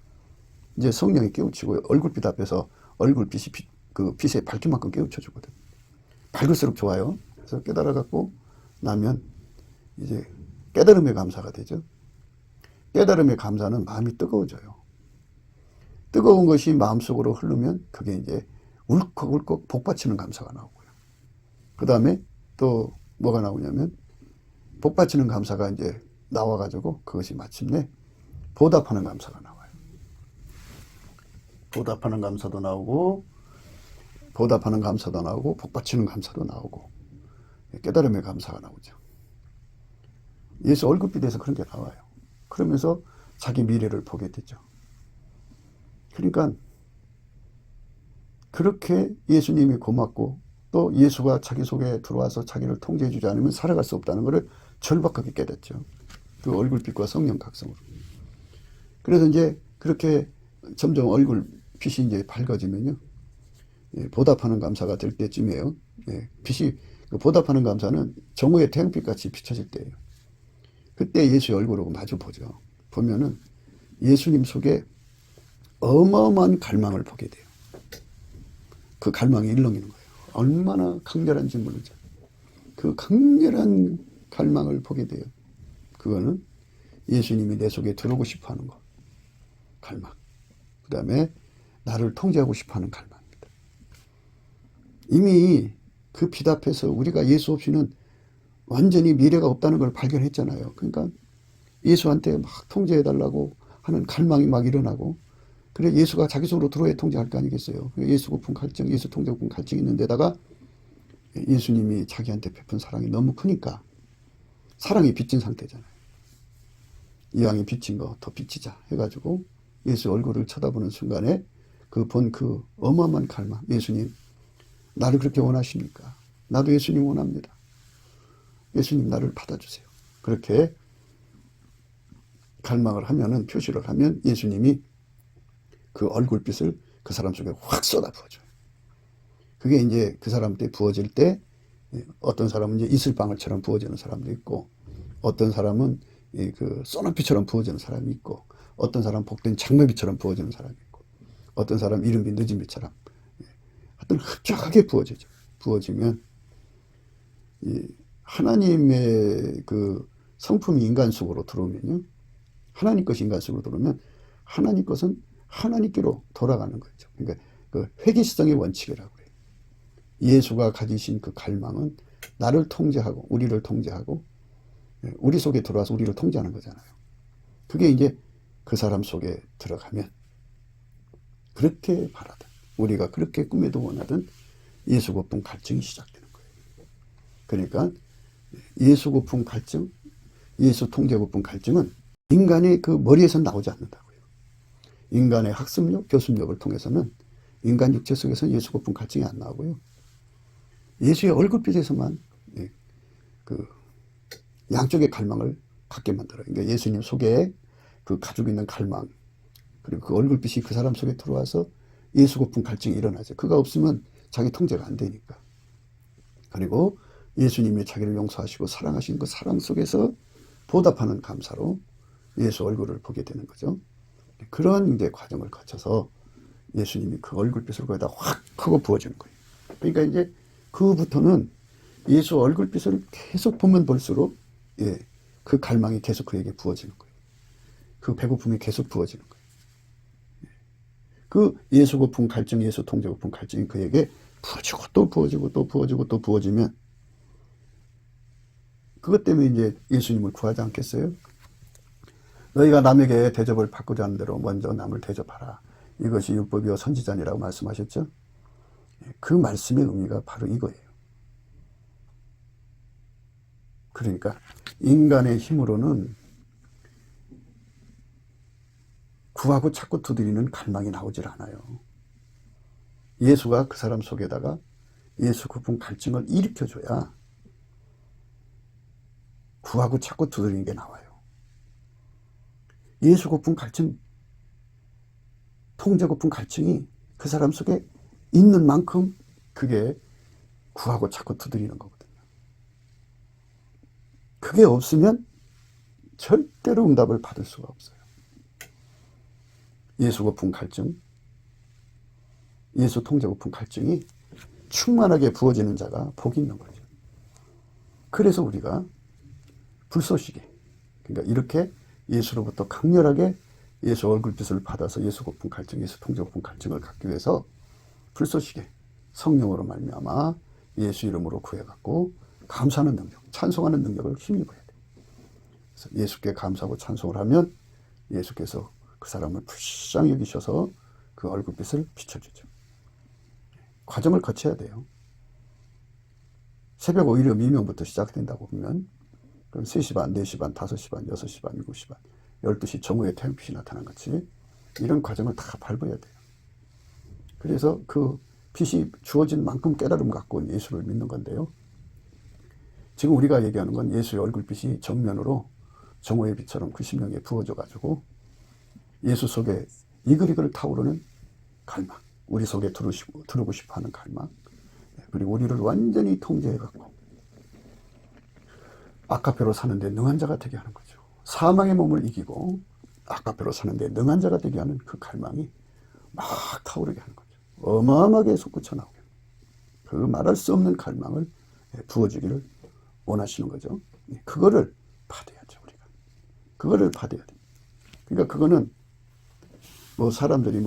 이제 성령이 깨우치고 얼굴빛 앞에서 얼굴빛이 그 빛에 밝힐 만큼 깨우쳐 주거든. 밝을수록 좋아요. 그래서 깨달아 갖고 나면 이제 깨달음의 감사가 되죠. 깨달음의 감사는 마음이 뜨거워져요. 뜨거운 것이 마음속으로 흐르면 그게 이제 울컥울컥 복받치는 감사가 나오고요. 그 다음에 또 뭐가 나오냐면 복받치는 감사가 이제 나와가지고 그것이 마침내 보답하는 감사가 나와요. 보답하는 감사도 나오고 보답하는 감사도 나오고 복받치는 감사도 나오고 깨달음의 감사가 나오죠. 예수 얼굴빛에서 그런 게 나와요. 그러면서 자기 미래를 보게 되죠. 그러니까 그렇게 예수님이 고맙고 또 예수가 자기 속에 들어와서 자기를 통제해 주지 않으면 살아갈 수 없다는 것을 절박하게 깨닫죠. 그 얼굴빛과 성령 각성으로. 그래서 이제 그렇게 점점 얼굴빛이 이제 밝아지면요. 보답하는 감사가 될 때쯤이에요. 빛이, 보답하는 감사는 정오의 태양빛 같이 비춰질 때예요. 그때 예수의 얼굴하고 마주 보죠. 보면은 예수님 속에 어마어마한 갈망을 보게 돼요. 그 갈망이 일렁이는 거예요. 얼마나 강렬한지 모르죠. 그 강렬한 갈망을 보게 돼요. 그거는 예수님이 내 속에 들어오고 싶어 하는 거. 갈망. 그 다음에 나를 통제하고 싶어 하는 갈망입니다. 이미 그 빛 앞에서 우리가 예수 없이는 완전히 미래가 없다는 걸 발견했잖아요. 그러니까 예수한테 막 통제해달라고 하는 갈망이 막 일어나고 그래 예수가 자기 속으로 들어야 통제할 거 아니겠어요. 예수 고품 갈증, 예수 통제 고품 갈증이 있는데다가 예수님이 자기한테 베푼 사랑이 너무 크니까 사랑이 빚진 상태잖아요. 이왕이 빚진 거 더 빚지자 해가지고 예수 얼굴을 쳐다보는 순간에 그 어마어마한 갈망. 예수님 나를 그렇게 원하십니까? 나도 예수님 원합니다. 예수님 나를 받아주세요. 그렇게 갈망을 하면은 표시를 하면 예수님이 그 얼굴빛을 그 사람 속에 확 쏟아 부어줘요. 그게 이제 그 사람한테 부어질 때 어떤 사람은 이제 이슬방울처럼 부어지는 사람도 있고 어떤 사람은 그 소나피처럼 부어지는 사람이 있고 어떤 사람은 복된 장매비처럼 부어지는 사람이 있고 어떤 사람은 이른비 늦은비처럼 하여튼 흡족하게 부어지죠. 부어지면 하나님의 그 성품이 인간 속으로 들어오면요. 하나님 것이 인간 속으로 들어오면 하나님 것은 하나님께로 돌아가는 거죠. 그러니까 그 회귀성의 원칙이라고 해요. 예수가 가지신 그 갈망은 나를 통제하고 우리를 통제하고 우리 속에 들어와서 우리를 통제하는 거잖아요. 그게 이제 그 사람 속에 들어가면 그렇게 바라던 우리가 그렇게 꿈에도 원하던 예수 고품 갈증이 시작되는 거예요. 그러니까 예수 고품 갈증, 예수 통제 고품 갈증은 인간의 그 머리에서 나오지 않는다고요. 인간의 학습력, 교습력을 통해서는 인간 육체 속에서는 예수 고품 갈증이 안 나오고요. 예수의 얼굴빛에서만 그 양쪽의 갈망을 갖게 만들어요. 그러니까 예수님 속에 그 가지고 있는 갈망, 그리고 그 얼굴빛이 그 사람 속에 들어와서 예수 고품 갈증이 일어나죠. 그가 없으면 자기 통제가 안 되니까. 그리고 예수님이 자기를 용서하시고 사랑하신 그 사랑 속에서 보답하는 감사로 예수 얼굴을 보게 되는 거죠. 그런 이제 과정을 거쳐서 예수님이 그 얼굴빛을 거기다 확 하고 부어주는 거예요. 그러니까 이제 그부터는 예수 얼굴빛을 계속 보면 볼수록 그 갈망이 계속 그에게 부어지는 거예요. 그 배고픔이 계속 부어지는 거예요. 그 예수 고품 갈증, 예수 통제 고품 갈증이 그에게 부어지고 또 부어지고 또 부어지고 또 부어지면 그것 때문에 이제 예수님을 구하지 않겠어요? 너희가 남에게 대접을 받고자 하는 대로 먼저 남을 대접하라. 이것이 율법이요 선지자니라고 말씀하셨죠? 그 말씀의 의미가 바로 이거예요. 그러니까 인간의 힘으로는 구하고 찾고 두드리는 갈망이 나오질 않아요. 예수가 그 사람 속에다가 예수 고품 갈증을 일으켜줘야 구하고 찾고 두드리는 게 나와요. 예수 고품 갈증, 통제 고품 갈증이 그 사람 속에 있는 만큼 그게 구하고 찾고 두드리는 거거든요. 그게 없으면 절대로 응답을 받을 수가 없어요. 예수 고품 갈증, 예수 통제 고품 갈증이 충만하게 부어지는 자가 복이 있는 거죠. 그래서 우리가 불쏘시개, 그러니까 이렇게 예수로부터 강렬하게 예수 얼굴빛을 받아서 예수 고품 갈증, 예수 통제 고품 갈증을 갖기 위해서 불쏘시개, 성령으로 말미암아 예수 이름으로 구해갖고 감사하는 능력, 찬송하는 능력을 힘입어야 돼요. 그래서 예수께 감사하고 찬송을 하면 예수께서 그 사람을 불쌍히 여기셔서 그 얼굴빛을 비춰주죠. 과정을 거쳐야 돼요. 새벽 오히려 미명부터 시작된다고 보면 그럼 3시 반, 4시 반, 5시 반, 6시 반, 7시 반, 12시 정오에 태양빛이 나타난 같이 이런 과정을 다 밟아야 돼요. 그래서 그 빛이 주어진 만큼 깨달음 갖고 예수를 믿는 건데요. 지금 우리가 얘기하는 건 예수의 얼굴빛이 정면으로 정오의 빛처럼 그 심령에 부어져가지고 예수 속에 이글이글 타오르는 갈망, 우리 속에 들어오고 싶어하는 갈망, 그리고 우리를 완전히 통제해갖고 아카페로 사는데 능한 자가 되게 하는 거죠. 사망의 몸을 이기고 아카페로 사는데 능한 자가 되게 하는 그 갈망이 막 타오르게 하는 거죠. 어마어마하게 솟구쳐 나오게. 그 말할 수 없는 갈망을 부어주기를 원하시는 거죠. 그거를 받아야죠, 우리가. 그거를 받아야 돼. 그러니까 그거는 뭐 사람들이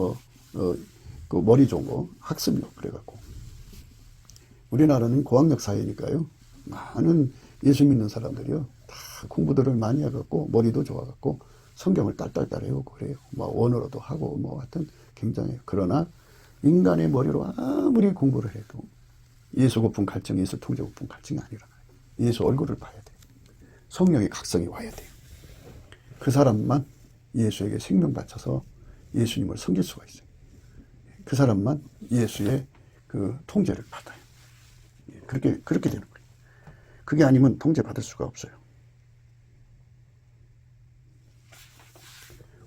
그 머리 좋은 거 학습력 그래갖고 우리나라는 고학력 사회니까요. 많은 예수 믿는 사람들이요. 다 공부들을 많이 해갖고 머리도 좋아갖고 성경을 딸딸딸 외우고 그래요. 뭐 원어로도 하고 뭐 하여튼 굉장해요. 그러나 인간의 머리로 아무리 공부를 해도 예수 고품 갈증, 예수 통제 고품 갈증이 안 일어나요. 예수 얼굴을 봐야 돼요. 성령의 각성이 와야 돼요. 그 사람만 예수에게 생명 바쳐서 예수님을 섬길 수가 있어요. 그 사람만 예수의 그 통제를 받아요. 그렇게 되는 거예요. 그게 아니면 통제 받을 수가 없어요.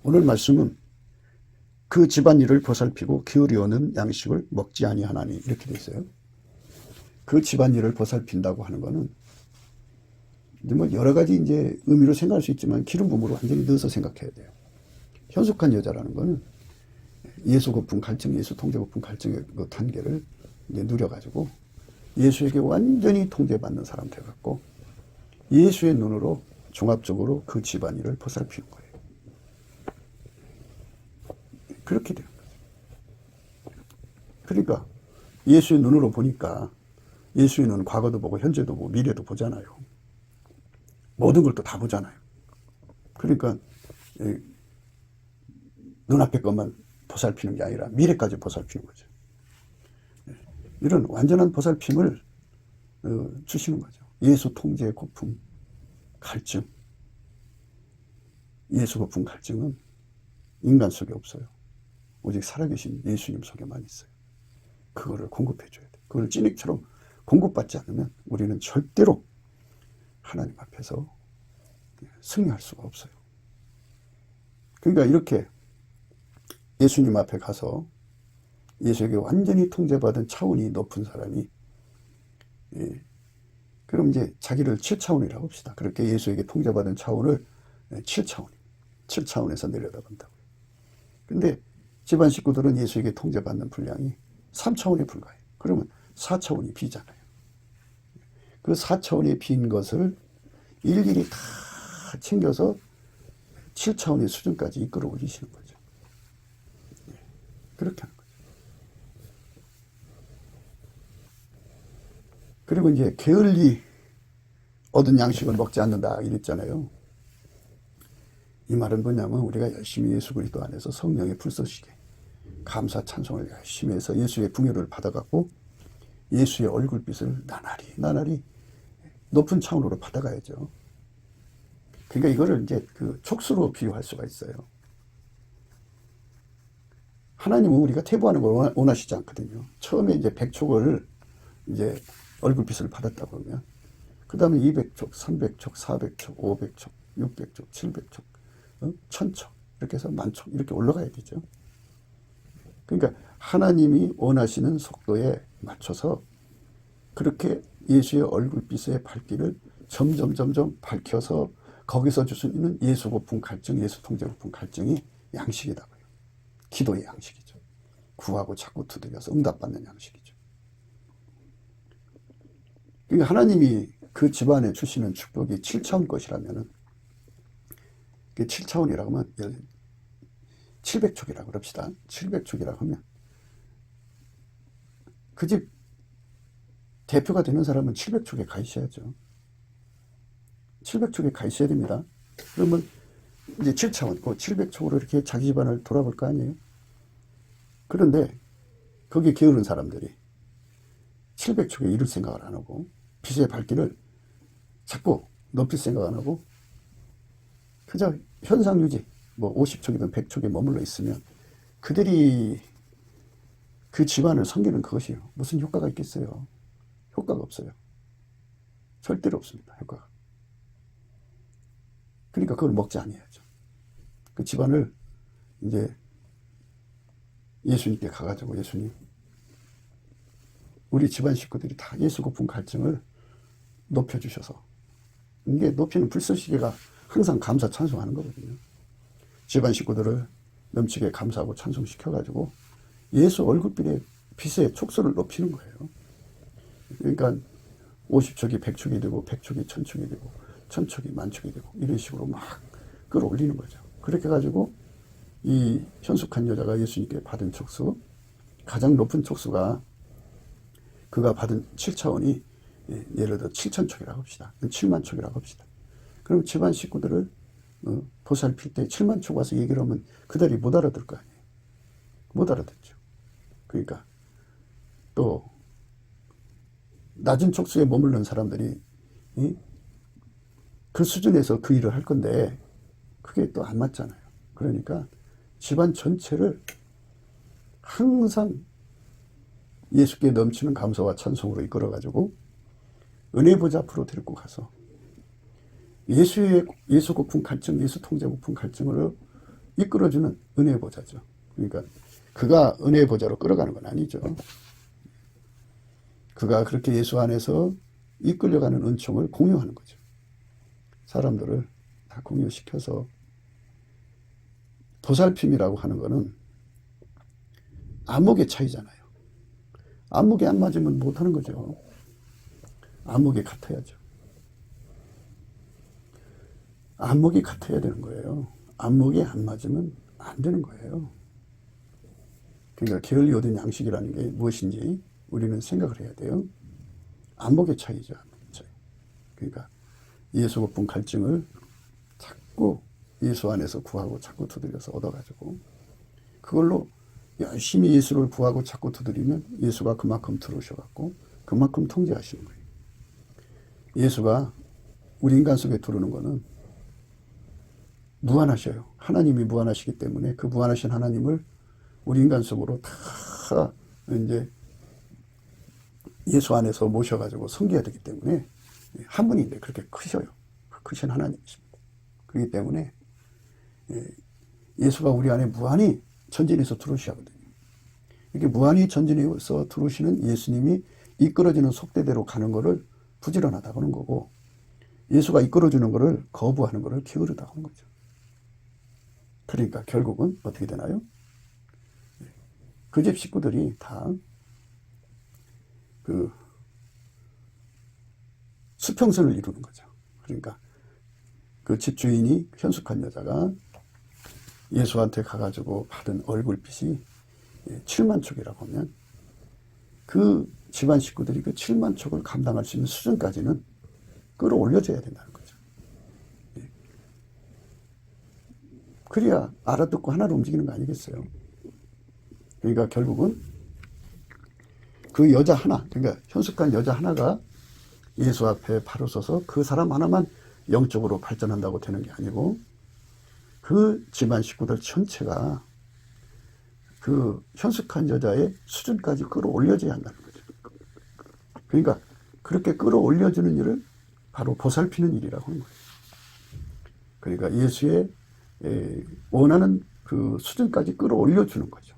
오늘 말씀은 그 집안일을 보살피고 기울이오는 양식을 먹지 아니하나니 이렇게 돼 있어요. 그 집안일을 보살핀다고 하는 거는 이제 뭐 여러 가지 이제 의미로 생각할 수 있지만 기름 부음으로 완전히 넣어서 생각해야 돼요. 현숙한 여자라는 거는 예수 고품 갈증, 예수 통제 고품 갈증의 그 단계를 이제 누려가지고 예수에게 완전히 통제받는 사람 되어갖고 예수의 눈으로 종합적으로 그 집안일을 보살피는 거예요. 그렇게 되는 거죠. 그러니까 예수의 눈으로 보니까 예수의 눈은 과거도 보고 현재도 보고 미래도 보잖아요. 모든 걸 또 다 보잖아요. 그러니까 눈앞의 것만 보살피는 게 아니라 미래까지 보살피는 거죠. 이런 완전한 보살핌을 주시는 거죠. 예수 통제 고품 갈증, 예수 고품 갈증은 인간 속에 없어요. 오직 살아계신 예수님 속에만 있어요. 그거를 공급해 줘야 돼. 그걸 찌닉처럼 공급받지 않으면 우리는 절대로 하나님 앞에서 승리할 수가 없어요. 그러니까 이렇게 예수님 앞에 가서 예수에게 완전히 통제받은 차원이 높은 사람이, 그럼 이제 자기를 7차원이라고 합시다. 그렇게 예수에게 통제받은 차원을 7차원에서 내려다본다고요. 근데 집안 식구들은 예수에게 통제받는 분량이 3차원에 불과해요. 그러면 4차원이 비잖아요. 그 4차원이 빈 것을 일일이 다 챙겨서 7차원의 수준까지 이끌어 올리시는 거죠. 그렇게 하는 거죠. 그리고 이제 게을리 얻은 양식을 먹지 않는다 이랬잖아요. 이 말은 뭐냐면 우리가 열심히 예수 그리스도 안에서 성령의 불쏘시개 감사 찬송을 열심히 해서 예수의 궁유를 받아갖고 예수의 얼굴빛을 나날이 높은 차원으로 받아가야죠. 그러니까 이거를 이제 그 촉수로 비유할 수가 있어요. 하나님은 우리가 퇴보하는 걸 원하시지 않거든요. 처음에 이제 100촉을 이제 얼굴빛을 받았다 보면 그 다음에 200촉, 300촉, 400촉, 500촉, 600촉, 700촉, 1000촉 이렇게 해서 10,000촉 이렇게 올라가야 되죠. 그러니까 하나님이 원하시는 속도에 맞춰서 그렇게 예수의 얼굴빛의 밝기를 점점 밝혀서 거기서 줄 수 있는 예수 고품 갈증, 예수 통제 고품 갈증이 양식이다고요. 기도의 양식이죠. 구하고 자꾸 두드려서 응답받는 양식이죠. 그러니까 하나님이 그 집안에 주시는 축복이 7차원 것이라면은, 그 7차원이라고 하면 700촉이라고 그럽시다. 700촉이라고 하면 그 집 대표가 되는 사람은 700촉에 가 있어야죠. 700촉에 가 있어야 됩니다. 그러면 이제 7차원, 그 700촉으로 이렇게 자기 집안을 돌아볼 거 아니에요. 그런데 거기에 게으른 사람들이 700촉에 이룰 생각을 안 하고 빛의 밝기를 자꾸 높일 생각 안 하고 그저 현상 유지, 뭐 50촉이든 100촉에 머물러 있으면 그들이 그 집안을 섬기는 그것이요. 무슨 효과가 있겠어요? 효과가 없어요. 절대로 없습니다. 효과가. 그러니까 그걸 먹지 아니야죠. 그 집안을 이제 예수님께 가가지고 예수님, 우리 집안 식구들이 다 예수 고품 갈증을 높여주셔서, 이게 높이는 불쏘시개가 항상 감사 찬송하는 거거든요. 집안 식구들을 넘치게 감사하고 찬송시켜가지고 예수 얼굴빛의 빛의 촉수를 높이는 거예요. 그러니까 50촉이 100촉이 되고 100촉이 1000촉이 되고 1000촉이 10,000촉이 되고 이런 식으로 막 끌어올리는 거죠. 그렇게 해가지고 이 현숙한 여자가 예수님께 받은 촉수, 가장 높은 촉수가 그가 받은 7차원이 예를 들어 7,000촉이라고 합시다. 70,000촉이라고 합시다. 그럼 집안 식구들을 보살필 때 70,000촉 와서 얘기를 하면 그들이 못 알아들 거 아니에요. 못 알아듣죠. 그러니까 또 낮은 촉수에 머무르는 사람들이 그 수준에서 그 일을 할 건데 그게 또 안 맞잖아요. 그러니까 집안 전체를 항상 예수께 넘치는 감사와 찬송으로 이끌어가지고 은혜 보좌 앞으로 데리고 가서 예수 고품 갈증, 예수 통제 고품 갈증을 이끌어주는 은혜 보좌죠. 그러니까 그가 은혜 보좌로 끌어가는 건 아니죠. 그가 그렇게 예수 안에서 이끌려가는 은총을 공유하는 거죠. 사람들을 다 공유시켜서 보살핌이라고 하는 거는 안목의 차이잖아요. 안목이 안 맞으면 못하는 거죠. 안목이 같아야죠. 안목이 같아야 되는 거예요. 안목이 안 맞으면 안 되는 거예요. 그러니까 게을리 얻은 양식이라는 게 무엇인지 우리는 생각을 해야 돼요. 안목의 차이죠. 안목의 차이. 그러니까 예수 고품 갈증을 자꾸 예수 안에서 구하고 자꾸 두드려서 얻어가지고 그걸로 열심히 예수를 구하고 자꾸 두드리면 예수가 그만큼 들어오셔갖고 그만큼 통제하시는 거예요. 예수가 우리 인간 속에 들어오는 거는 무한하셔요. 하나님이 무한하시기 때문에 그 무한하신 하나님을 우리 인간 속으로 다 이제 예수 안에서 모셔가지고 섬겨야 되기 때문에 한 분인데 그렇게 크셔요. 크신 하나님이십니다. 그렇기 때문에 예수가 우리 안에 무한히 전진해서 들어오셔야 하거든요. 이렇게 무한히 전진해서 들어오시는 예수님이 이끌어주는 속대대로 가는 것을 부지런하다고 하는 거고, 예수가 이끌어주는 것을 거부하는 것을 게으르다고 하는 거죠. 그러니까 결국은 어떻게 되나요? 그 집 식구들이 다 그 수평선을 이루는 거죠. 그러니까 그 집주인이 현숙한 여자가 예수한테 가가지고 받은 얼굴빛이 7만 촉이라고 하면 그 집안 식구들이 그 7만 촉을 감당할 수 있는 수준까지는 끌어올려줘야 된다는 거죠. 그래야 알아듣고 하나로 움직이는 거 아니겠어요? 그러니까 결국은 그 여자 하나, 그러니까 현숙한 여자 하나가 예수 앞에 바로 서서 그 사람 하나만 영적으로 발전한다고 되는 게 아니고, 그 집안 식구들 전체가 그 현숙한 여자의 수준까지 끌어올려져야 한다는 거죠. 그러니까 그렇게 끌어올려주는 일을 바로 보살피는 일이라고 하는 거예요. 그러니까 예수의 원하는 그 수준까지 끌어올려주는 거죠.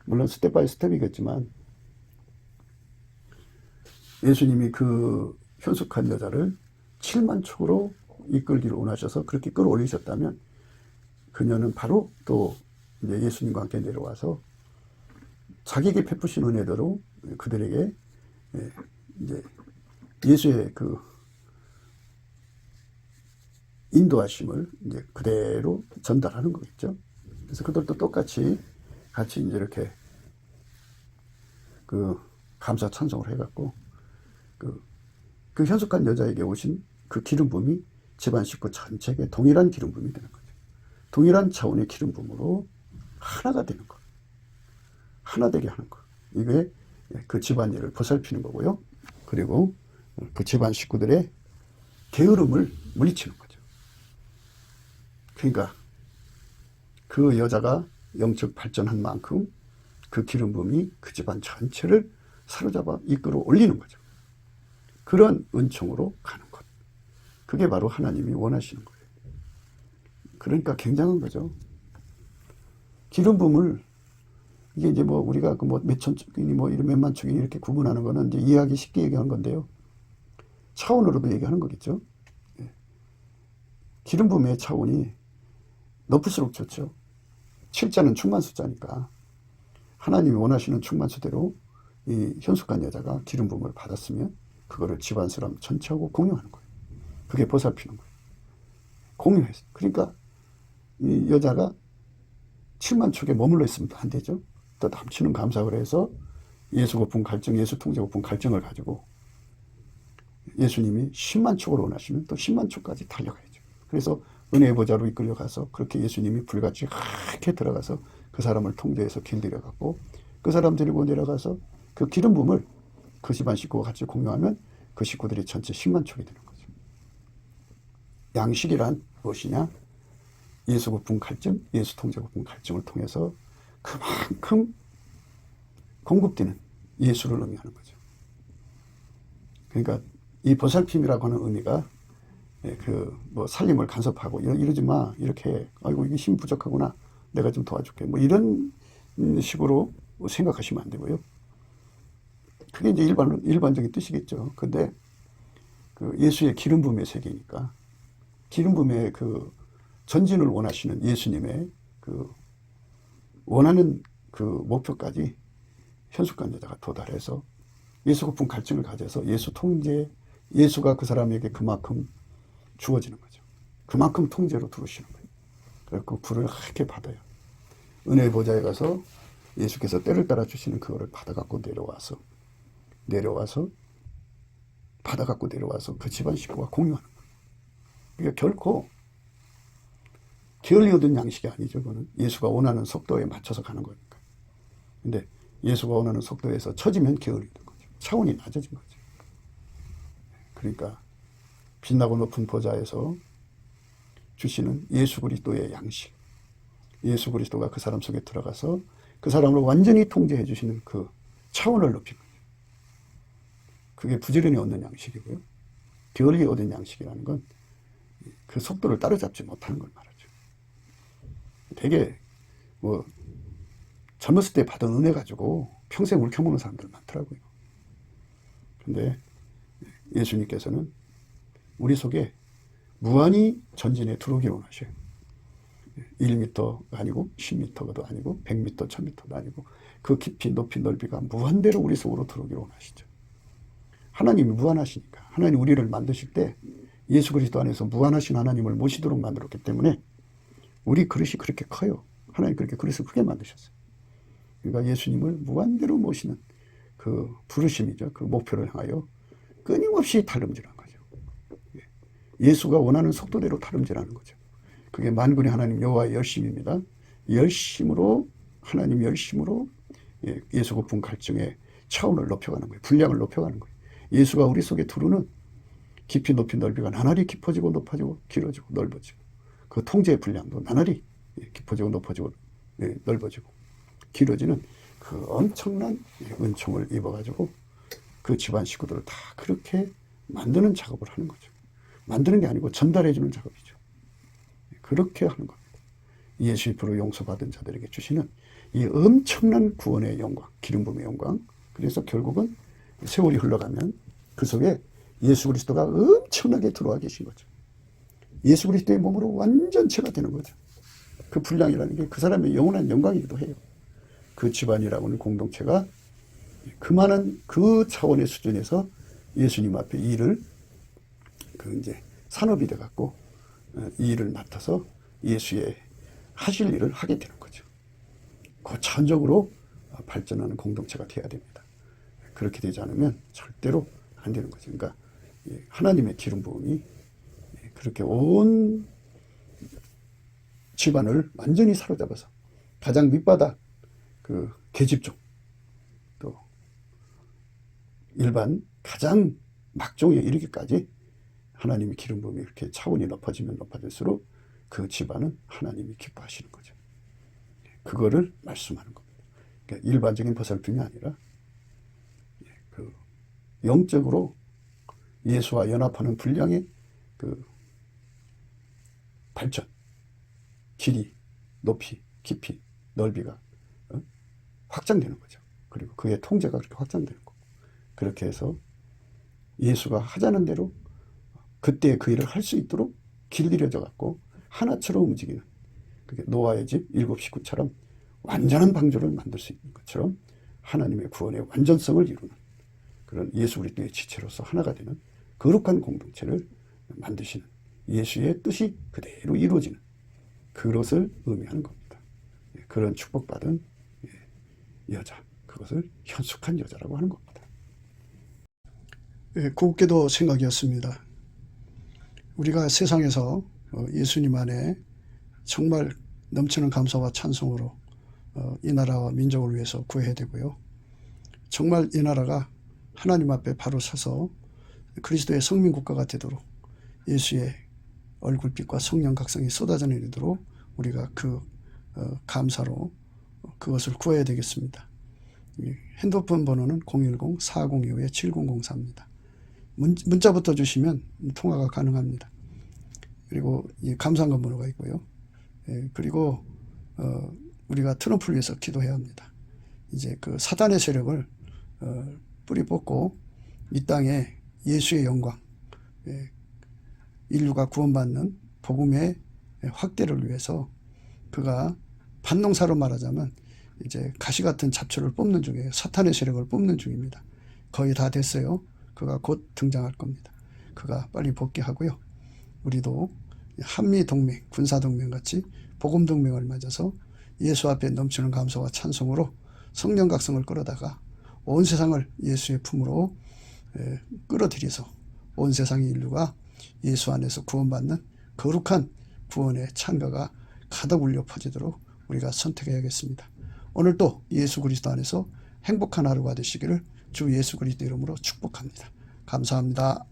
물론 스텝 바이 스텝이겠지만, 예수님이 그 현숙한 여자를 7만 촉으로 이끌기를 원하셔서 그렇게 끌어올리셨다면, 그녀는 바로 또 이제 예수님과 함께 내려와서 자기에게 베푸신 은혜대로 그들에게 이제 예수의 그 인도하심을 이제 그대로 전달하는 거겠죠. 그래서 그들도 똑같이 같이 이제 이렇게 그 감사 찬송을 해갖고 그 현숙한 여자에게 오신 그 기름 부음이 집안 식구 전체에게 동일한 기름 부음이 되는 거죠. 동일한 차원의 기름 부음으로 하나가 되는 것, 하나 되게 하는 것. 이게 그 집안일을 보살피는 거고요. 그리고 그 집안 식구들의 게으름을 물리치는 거죠. 그러니까 그 여자가 영적 발전한 만큼 그 기름 부음이 그 집안 전체를 사로잡아 이끌어 올리는 거죠. 그런 은총으로 가는 것. 그게 바로 하나님이 원하시는 거예요. 그러니까 굉장한 거죠. 기름 부음을 이게 이제 뭐 우리가 그 뭐 몇천 촉이니 뭐 이런 몇만 촉이니 이렇게 구분하는 거는 이제 이해하기 쉽게 얘기하는 건데요. 차원으로도 얘기하는 거겠죠. 기름 부음의 차원이 높을수록 좋죠. 7자는 충만수자니까 하나님이 원하시는 충만수대로 이 현숙한 여자가 기름 부음을 받았으면 그거를 집안 사람 전체하고 공유하는 거예요. 그게 보살피는 거예요. 공유해서. 그러니까 이 여자가 7만 촉에 머물러 있으면 안 되죠. 또 남치는 감사를 해서 예수 고품 갈증, 예수 통제 고품 갈증을 가지고 예수님이 10만 촉으로 원하시면 또 10만 촉까지 달려가야죠. 그래서 은혜의 보좌로 이끌려가서 그렇게 예수님이 불같이 하게 들어가서 그 사람을 통제해서 길들여갖고 그 사람 데리고 내려가서 그 기름 부음을 그 집안 식구와 같이 공유하면 그 식구들이 전체 10만 촉이 되는 거죠. 양식이란 무엇이냐? 예수 고품 갈증, 예수 통제 고품 갈증을 통해서 그만큼 공급되는 예수를 의미하는 거죠. 그러니까 이 보살핌이라고 하는 의미가 그 뭐 살림을 간섭하고 이러지 마, 이렇게 아이고 이게 힘 부족하구나, 내가 좀 도와줄게, 뭐 이런 식으로 생각하시면 안 되고요. 그게 이제 일반적인 뜻이겠죠. 근데 그 예수의 기름 부음의 세계니까 기름 부음의 그 전진을 원하시는 예수님의 그 원하는 그 목표까지 현숙한 여자가 도달해서 예수 고품 갈증을 가져서 예수 통제, 예수가 그 사람에게 그만큼 주어지는 거죠. 그만큼 통제로 들어오시는 거예요. 그래서 그 불을 하얗게 받아요. 은혜의 보좌에 가서 예수께서 때를 따라 주시는 그거를 받아갖고 내려와서 받아갖고 내려와서 그 집안 식구가 공유하는 거예요. 그러니까 결코 게을리 얻은 양식이 아니죠. 그거는 예수가 원하는 속도에 맞춰서 가는 거니까. 근데 예수가 원하는 속도에서 처지면 게을리 얻은 거죠. 차원이 낮아진 거죠. 그러니까 빛나고 높은 보좌에서 주시는 예수 그리스도의 양식, 예수 그리스도가 그 사람 속에 들어가서 그 사람을 완전히 통제해 주시는 그 차원을 높인 거예요. 그게 부지런히 얻는 양식이고요. 게을리 얻은 양식이라는 건 그 속도를 따라잡지 못하는 걸 말하죠. 되게 뭐 젊었을 때 받은 은혜 가지고 평생 울켜먹는 사람들 많더라고요. 근데 예수님께서는 우리 속에 무한히 전진에 들어오기를 원하셔요. 1m가 아니고 10m도 아니고 100m, 1000m도 아니고 그 깊이, 높이, 넓이가 무한대로 우리 속으로 들어오기를 원하시죠. 하나님이 무한하시니까. 하나님 우리를 만드실 때 예수 그리스도 안에서 무한하신 하나님을 모시도록 만들었기 때문에 우리 그릇이 그렇게 커요. 하나님 그렇게 그릇을 크게 만드셨어요. 그러니까 예수님을 무한대로 모시는 그 부르심이죠. 그 목표를 향하여 끊임없이 달름질한 거죠. 예수가 원하는 속도대로 달름질하는 거죠. 그게 만군의 하나님 여호와의 열심입니다. 열심으로 하나님 열심으로 예수 고품 갈증의 차원을 높여가는 거예요. 분량을 높여가는 거예요. 예수가 우리 속에 들어오는 깊이 높이 넓이가 나날이 깊어지고 높아지고 길어지고 넓어지고 그 통제의 분량도 나날이 깊어지고 높아지고 넓어지고 길어지는 그 엄청난 은총을 입어가지고 그 집안 식구들을 다 그렇게 만드는 작업을 하는 거죠. 만드는 게 아니고 전달해주는 작업이죠. 그렇게 하는 겁니다. 예수 이프로 용서받은 자들에게 주시는 이 엄청난 구원의 영광, 기름 부음의 영광. 그래서 결국은 세월이 흘러가면 그 속에 예수 그리스도가 엄청나게 들어와 계신 거죠. 예수 그리스도의 몸으로 완전체가 되는 거죠. 그 분량이라는 게 그 사람의 영원한 영광이기도 해요. 그 집안이라고 하는 공동체가 그만한 그 차원의 수준에서 예수님 앞에 일을 그 이제 산업이 돼 갖고 이 일을 맡아서 예수의 하실 일을 하게 되는 거죠. 고차원적으로 발전하는 공동체가 돼야 됩니다. 그렇게 되지 않으면 절대로 안 되는 거죠. 그러니까 하나님의 기름 부음이 그렇게 온 집안을 완전히 사로잡아서 가장 밑바닥 그 계집종 또 일반 가장 막종에 이르기까지 하나님의 기름 부음이 이렇게 차원이 높아지면 높아질수록 그 집안은 하나님이 기뻐하시는 거죠. 그거를 말씀하는 겁니다. 그러니까 일반적인 보살핌이 아니라 그 영적으로 예수와 연합하는 분량의 그 발전, 길이, 높이, 깊이, 넓이가 확장되는 거죠. 그리고 그의 통제가 그렇게 확장되는 거고 그렇게 해서 예수가 하자는 대로 그때 그 일을 할 수 있도록 길들여져 갖고 하나처럼 움직이는 그게 노아의 집 일곱 식구처럼 완전한 방주를 만들 수 있는 것처럼 하나님의 구원의 완전성을 이루는 그런 예수 그리스도의 지체로서 하나가 되는 거룩한 공동체를 만드시는 예수의 뜻이 그대로 이루어지는 그것을 의미하는 겁니다. 그런 축복받은 여자, 그것을 현숙한 여자라고 하는 겁니다. 곱게도 생각이었습니다. 우리가 세상에서 예수님 안에 정말 넘치는 감사와 찬송으로 이 나라와 민족을 위해서 구해야 되고요. 정말 이 나라가 하나님 앞에 바로 서서 그리스도의 성민국가가 되도록 예수의 얼굴빛과 성령 각성이 쏟아져 내리도록 우리가 그 감사로 그것을 구해야 되겠습니다. 핸드폰 번호는 010-4025-7004입니다. 문자부터 주시면 통화가 가능합니다. 그리고 감사한 번호가 있고요. 그리고 우리가 트럼프를 위해서 기도해야 합니다. 이제 그 사단의 세력을 뿌리 뽑고 이 땅에 예수의 영광, 인류가 구원받는 복음의 확대를 위해서 그가 반농사로 말하자면 이제 가시 같은 잡초를 뽑는 중이에요. 사탄의 세력을 뽑는 중입니다. 거의 다 됐어요. 그가 곧 등장할 겁니다. 그가 빨리 복귀하고요. 우리도 한미동맹, 군사동맹 같이 복음동맹을 맺어서 예수 앞에 넘치는 감사와 찬송으로 성령 각성을 끌어다가 온 세상을 예수의 품으로 끌어들여서 온 세상의 인류가 예수 안에서 구원받는 거룩한 구원의 찬가가 가득 울려 퍼지도록 우리가 선택해야겠습니다. 오늘도 예수 그리스도 안에서 행복한 하루가 되시기를 주 예수 그리스도 이름으로 축복합니다. 감사합니다.